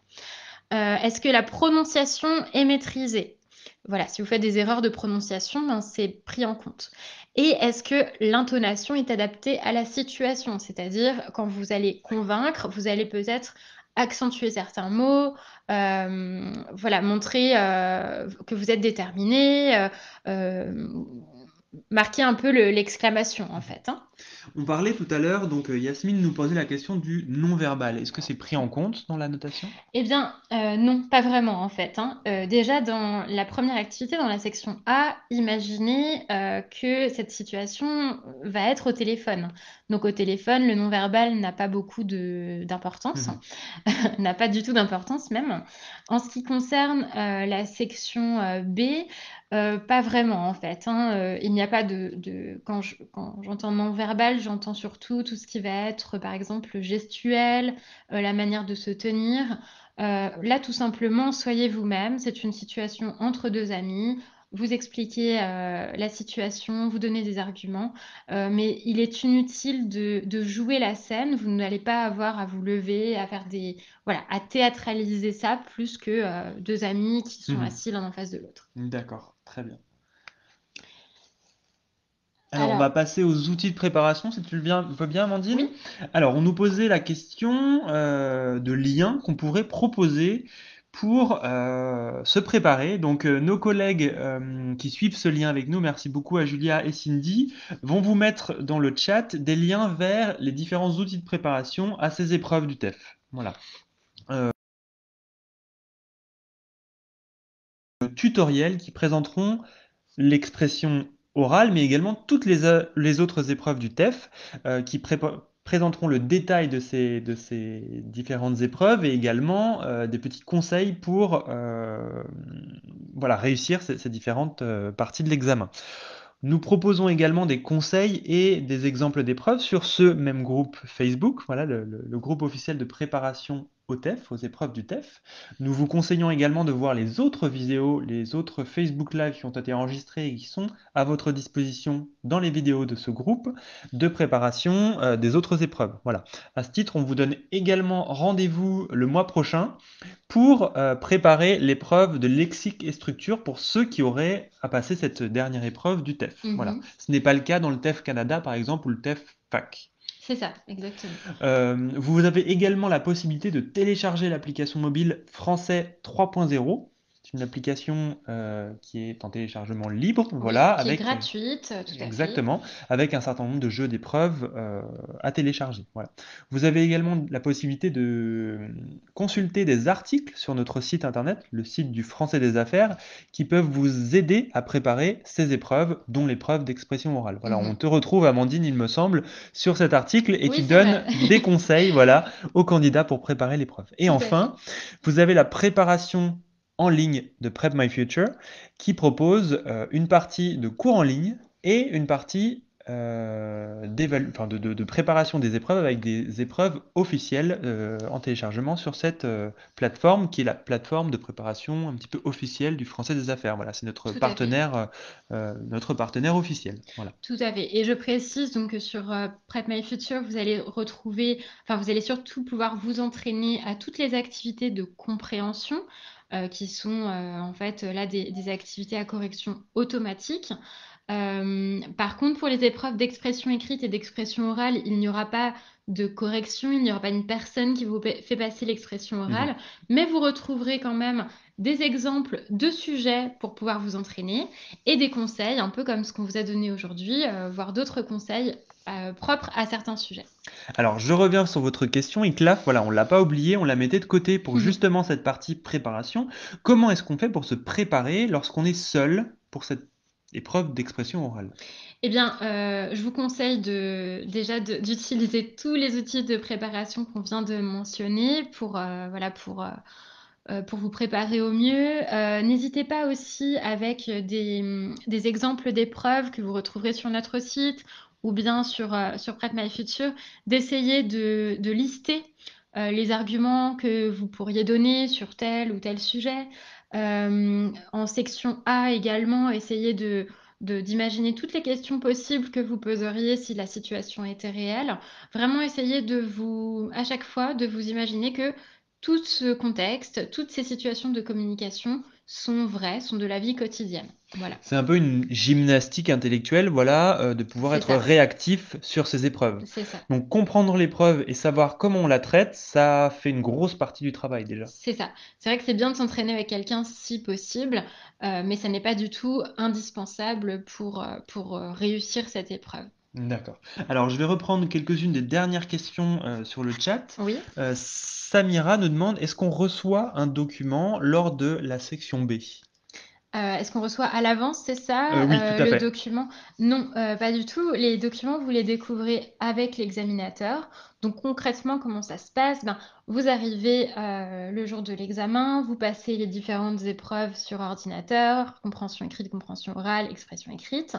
Est-ce que la prononciation est maîtrisée? Voilà, si vous faites des erreurs de prononciation, ben, c'est pris en compte. Et est-ce que l'intonation est adaptée à la situation? C'est-à-dire, quand vous allez convaincre, vous allez peut-être accentuer certains mots, voilà, montrer que vous êtes déterminé, marquer un peu l'exclamation en fait, hein. On parlait tout à l'heure, donc Yasmine nous posait la question du non-verbal. Est-ce que c'est pris en compte dans la notation? Eh bien, non, pas vraiment en fait, hein. Déjà dans la première activité, dans la section A, imaginez, que cette situation va être au téléphone. Donc au téléphone, le non-verbal n'a pas beaucoup d'importance, Mhm. n'a pas du tout d'importance même. En ce qui concerne, la section, B, pas vraiment en fait, hein, il n'y a pas quand j'entends non-verbal, j'entends surtout tout ce qui va être, par exemple, gestuel, la manière de se tenir. Là, tout simplement, soyez vous-même. C'est une situation entre deux amis. Vous expliquez la situation, vous donnez des arguments, mais il est inutile de jouer la scène. Vous n'allez pas avoir à vous lever, à faire voilà, à théâtraliser ça plus que deux amis qui sont Mhm. assis l'un en face de l'autre. D'accord, très bien. Alors, on va Alors, passer aux outils de préparation, si tu veux bien, Amandine. oui. Alors, on nous posait la question de liens qu'on pourrait proposer pour se préparer. Donc, nos collègues qui suivent ce lien avec nous, merci beaucoup à Julia et Cindy, vont vous mettre dans le chat des liens vers les différents outils de préparation à ces épreuves du TEF. Voilà. Tutoriels qui présenteront l'expression orale, mais également toutes les autres épreuves du TEF qui présenteront le détail de ces différentes épreuves et également des petits conseils pour voilà, réussir ces différentes parties de l'examen. Nous proposons également des conseils et des exemples d'épreuves sur ce même groupe Facebook, voilà, le groupe officiel de préparation au TEF, aux épreuves du TEF. Nous vous conseillons également de voir les autres vidéos, les autres Facebook Live qui ont été enregistrés et qui sont à votre disposition dans les vidéos de ce groupe de préparation des autres épreuves. Voilà. À ce titre, on vous donne également rendez-vous le mois prochain pour préparer l'épreuve de lexique et structure pour ceux qui auraient à passer cette dernière épreuve du TEF. Voilà. Ce n'est pas le cas dans le TEF Canada, par exemple, ou le TEF FAC. C'est ça, exactement. Vous avez également la possibilité de télécharger l'application mobile Français 3.0. C'est une application qui est en téléchargement libre, voilà, Qui est avec gratuite, tout à fait. exactement, avec un certain nombre de jeux d'épreuves à télécharger. Voilà. Vous avez également la possibilité de consulter des articles sur notre site internet, le site du Français des Affaires, qui peuvent vous aider à préparer ces épreuves, dont l'épreuve d'expression orale. Voilà, on te retrouve, Amandine, il me semble, sur cet article et Oui, tu c'est donnes vrai. des conseils, voilà, aux candidats pour préparer l'épreuve. Et Tout à enfin, vous avez la préparation en ligne de Prep My Future qui propose une partie de cours en ligne et une partie de préparation des épreuves avec des épreuves officielles en téléchargement sur cette plateforme qui est la plateforme de préparation un petit peu officielle du Français des Affaires. Voilà, c'est notre Tout à fait. notre partenaire officiel. Voilà. Tout à fait. Et je précise donc que sur Prep My Future, vous allez retrouver, enfin, vous allez surtout pouvoir vous entraîner à toutes les activités de compréhension qui sont en fait là des activités à correction automatique. Par contre, pour les épreuves d'expression écrite et d'expression orale, il n'y aura pas de correction, il n'y aura pas une personne qui vous fait passer l'expression orale, mais vous retrouverez quand même des exemples de sujets pour pouvoir vous entraîner et des conseils, un peu comme ce qu'on vous a donné aujourd'hui, voire d'autres conseils propres à certains sujets. Alors, je reviens sur votre question. ICLAF, voilà, on l'a pas oublié, on la mettait de côté pour justement cette partie préparation. Comment est-ce qu'on fait pour se préparer lorsqu'on est seul pour cette épreuve d'expression orale? Eh bien, je vous conseille d'utiliser tous les outils de préparation qu'on vient de mentionner voilà, pour vous préparer au mieux. N'hésitez pas aussi avec des exemples d'épreuves que vous retrouverez sur notre site ou bien sur Prep My Future, d'essayer de lister les arguments que vous pourriez donner sur tel ou tel sujet. En section A également, essayez d'imaginer toutes les questions possibles que vous poseriez si la situation était réelle. Vraiment essayer à chaque fois, de vous imaginer que tout ce contexte, toutes ces situations de communication sont vraies, sont de la vie quotidienne. Voilà, C'est un peu une gymnastique intellectuelle, voilà, de pouvoir c'est être ça, réactif sur ces épreuves. c'est ça. Donc comprendre l'épreuve et savoir comment on la traite, ça fait une grosse partie du travail déjà. C'est ça. C'est vrai que c'est bien de s'entraîner avec quelqu'un si possible, mais ça n'est pas du tout indispensable pour réussir cette épreuve. D'accord. Alors, je vais reprendre quelques-unes des dernières questions sur le chat. Oui. Samira nous demande, est-ce qu'on reçoit un document lors de la section B? Est-ce qu'on reçoit à l'avance, c'est ça, Oui, tout à le fait. document? Non, pas du tout. Les documents, vous les découvrez avec l'examinateur. Donc concrètement, comment ça se passe? Ben, vous arrivez, le jour de l'examen, vous passez les différentes épreuves sur ordinateur, compréhension écrite, compréhension orale, expression écrite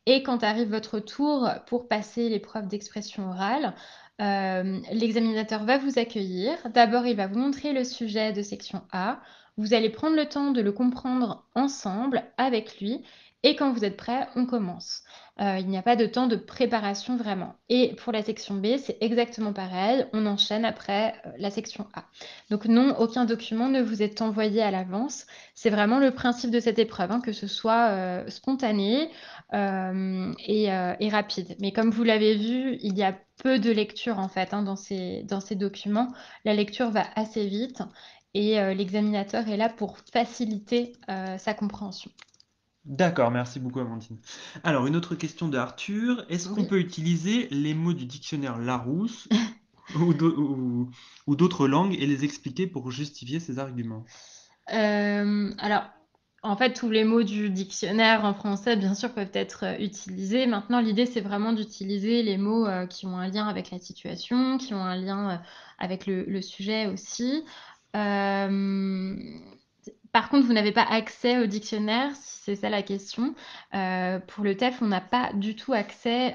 et quand arrive votre tour pour passer l'épreuve d'expression orale, l'examinateur va vous accueillir. D'abord, il va vous montrer le sujet de section A. Vous allez prendre le temps de le comprendre ensemble avec lui et quand vous êtes prêts, on commence. Il n'y a pas de temps de préparation vraiment et pour la section B, c'est exactement pareil, on enchaîne après, la section A. Donc non, aucun document ne vous est envoyé à l'avance. C'est vraiment le principe de cette épreuve, hein, que ce soit, spontané, et rapide. Mais comme vous l'avez vu, il y a peu de lecture en fait, hein, dans ces documents. La lecture va assez vite et l'examinateur est là pour faciliter sa compréhension. D'accord, merci beaucoup Amandine. Alors, une autre question de Arthur. Est-ce qu'on Oui. peut utiliser les mots du dictionnaire Larousse ou d'autres langues et les expliquer pour justifier ses arguments? Alors, en fait, tous les mots du dictionnaire en français, bien sûr, peuvent être utilisés. Maintenant, l'idée, c'est vraiment d'utiliser les mots qui ont un lien avec la situation, qui ont un lien avec le sujet aussi. Euh, Par contre, vous n'avez pas accès au dictionnaire, si c'est ça la question. Pour le TEF, on n'a pas du tout accès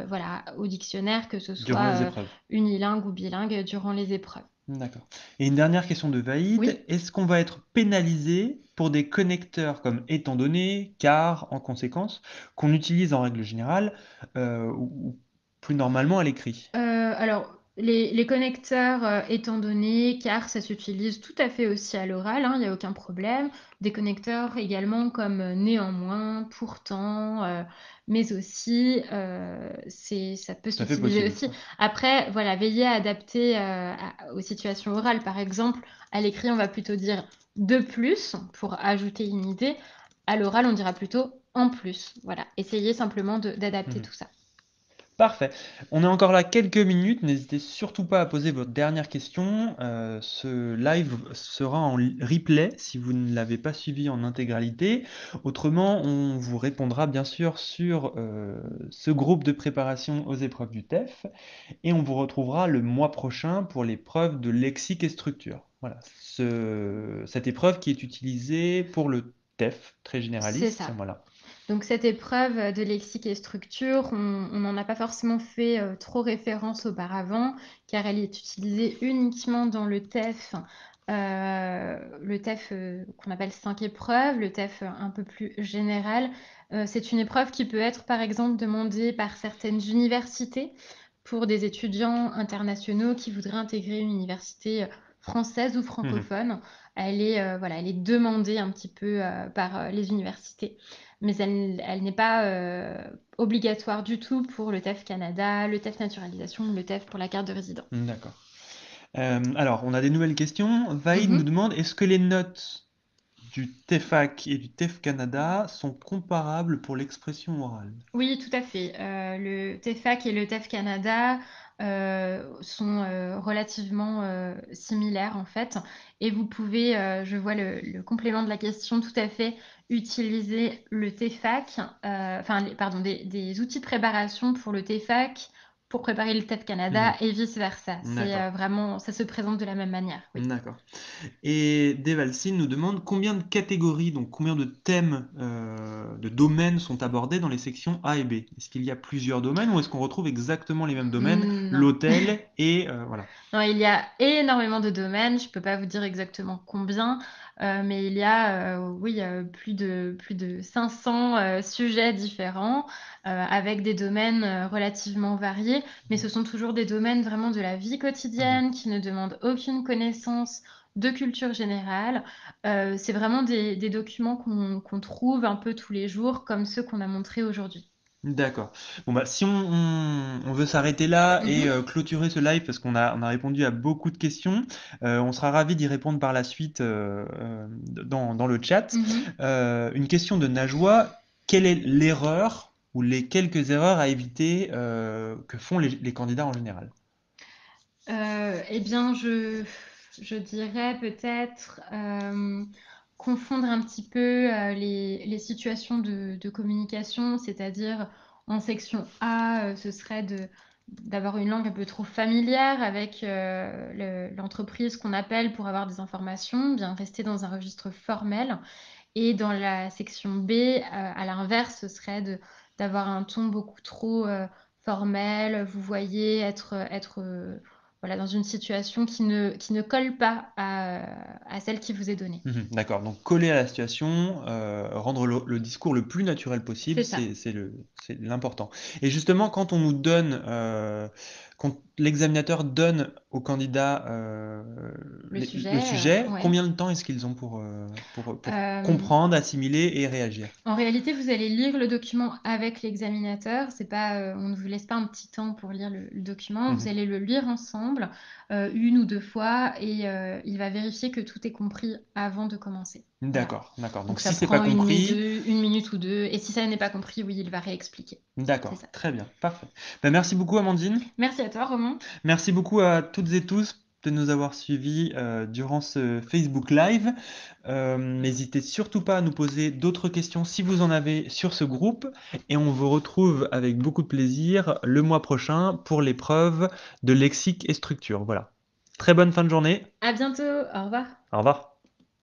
voilà, au dictionnaire, que ce Durant les soit épreuves. unilingue ou bilingue, durant les épreuves. D'accord. Et une dernière question de Vaïd. Oui. Est-ce qu'on va être pénalisé pour des connecteurs comme étant donné, car, en conséquence, qu'on utilise en règle générale ou plus normalement à l'écrit? Alors, les connecteurs, étant donné, car ça s'utilise tout à fait aussi à l'oral, hein, il y a aucun problème. Des connecteurs également comme, néanmoins, pourtant, mais aussi, ça peut Tout à fait s'utiliser possible, aussi. ça. Après, voilà, veillez à adapter, aux situations orales. Par exemple, à l'écrit, on va plutôt dire «de plus» pour ajouter une idée. À l'oral, on dira plutôt «en plus». Voilà, essayez simplement d'adapter Mhm. tout ça. Parfait. On est encore là quelques minutes. N'hésitez surtout pas à poser votre dernière question. Ce live sera en replay si vous ne l'avez pas suivi en intégralité. Autrement, on vous répondra bien sûr sur ce groupe de préparation aux épreuves du TEF. Et on vous retrouvera le mois prochain pour l'épreuve de lexique et structure. Voilà, cette épreuve qui est utilisée pour le TEF, très C'est généraliste. ça. Voilà. Donc cette épreuve de lexique et structure, on n'en a pas forcément fait trop référence auparavant, car elle est utilisée uniquement dans le TEF qu'on appelle 5 épreuves, le TEF un peu plus général. C'est une épreuve qui peut être par exemple demandée par certaines universités pour des étudiants internationaux qui voudraient intégrer une université française ou Mhm. francophone. Elle est demandée un petit peu par les universités. mais elle n'est pas obligatoire du tout pour le TEF Canada, le TEF naturalisation ou le TEF pour la carte de résident. D'accord. Alors, on a des nouvelles questions. Vaïd Mhm. nous demande, est-ce que les notes du TEFAC et du TEF Canada sont comparables pour l'expression orale? Oui, tout à fait. Le TEFAC et le TEF Canada sont relativement similaires en fait. Et vous pouvez, je vois le complément de la question, tout à fait utiliser le TEFAC, pardon, des outils de préparation pour le TEFAC pour préparer le TEF Canada et vice-versa. C'est D'accord. vraiment, ça se présente de la même manière. Oui. D'accord. Et Devalcine nous demande combien de catégories, donc combien de thèmes, de domaines sont abordés dans les sections A et B. Est-ce qu'il y a plusieurs domaines ou est-ce qu'on retrouve exactement les mêmes domaines, Non. l'hôtel et voilà. Non, il y a énormément de domaines, je ne peux pas vous dire exactement combien, mais il y a oui, plus de 500 sujets différents avec des domaines relativement variés, mais ce sont toujours des domaines vraiment de la vie quotidienne qui ne demandent aucune connaissance de culture générale. C'est vraiment des documents qu'on trouve un peu tous les jours, comme ceux qu'on a montrés aujourd'hui. D'accord. Bon bah si on veut s'arrêter là et clôturer ce live parce qu'on a répondu à beaucoup de questions, on sera ravi d'y répondre par la suite dans le chat. Mhm. Une question de Najwa, quelle est l'erreur ou les quelques erreurs à éviter que font les candidats en général? Eh bien, je dirais peut-être confondre un petit peu les situations de communication, c'est-à-dire en section A, ce serait d'avoir une langue un peu trop familière avec l'entreprise qu'on appelle pour avoir des informations, bien rester dans un registre formel. Et dans la section B, à l'inverse, ce serait d'avoir un ton beaucoup trop formel, vous voyez, être voilà, dans une situation qui ne colle pas à celle qui vous est donnée. D'accord, donc coller à la situation, rendre le discours le plus naturel possible, C'est ça. c'est l'important. Et justement, quand on nous donne, quand l'examinateur donne au candidat Le le sujet, ouais. combien de temps est-ce qu'ils ont pour Euh, comprendre, assimiler et réagir? En réalité, vous allez lire le document avec l'examinateur. C'est pas, on ne vous laisse pas un petit temps pour lire le document. Vous allez le lire ensemble, une ou deux fois, et il va vérifier que tout est compris avant de commencer. Voilà. D'accord, d'accord. Donc Donc ça si c'est pas prend une compris, minute ou deux. Et si ça n'est pas compris, oui, il va réexpliquer. C'est d'accord, ça. très bien, parfait. Ben, merci beaucoup, Amandine. Merci à toi, Romain. Merci beaucoup à toutes et tous de nous avoir suivis durant ce Facebook Live. N'hésitez surtout pas à nous poser d'autres questions si vous en avez sur ce groupe. Et on vous retrouve avec beaucoup de plaisir le mois prochain pour l'épreuve de lexique et structure. Voilà. Très bonne fin de journée. À bientôt. Au revoir. Au revoir.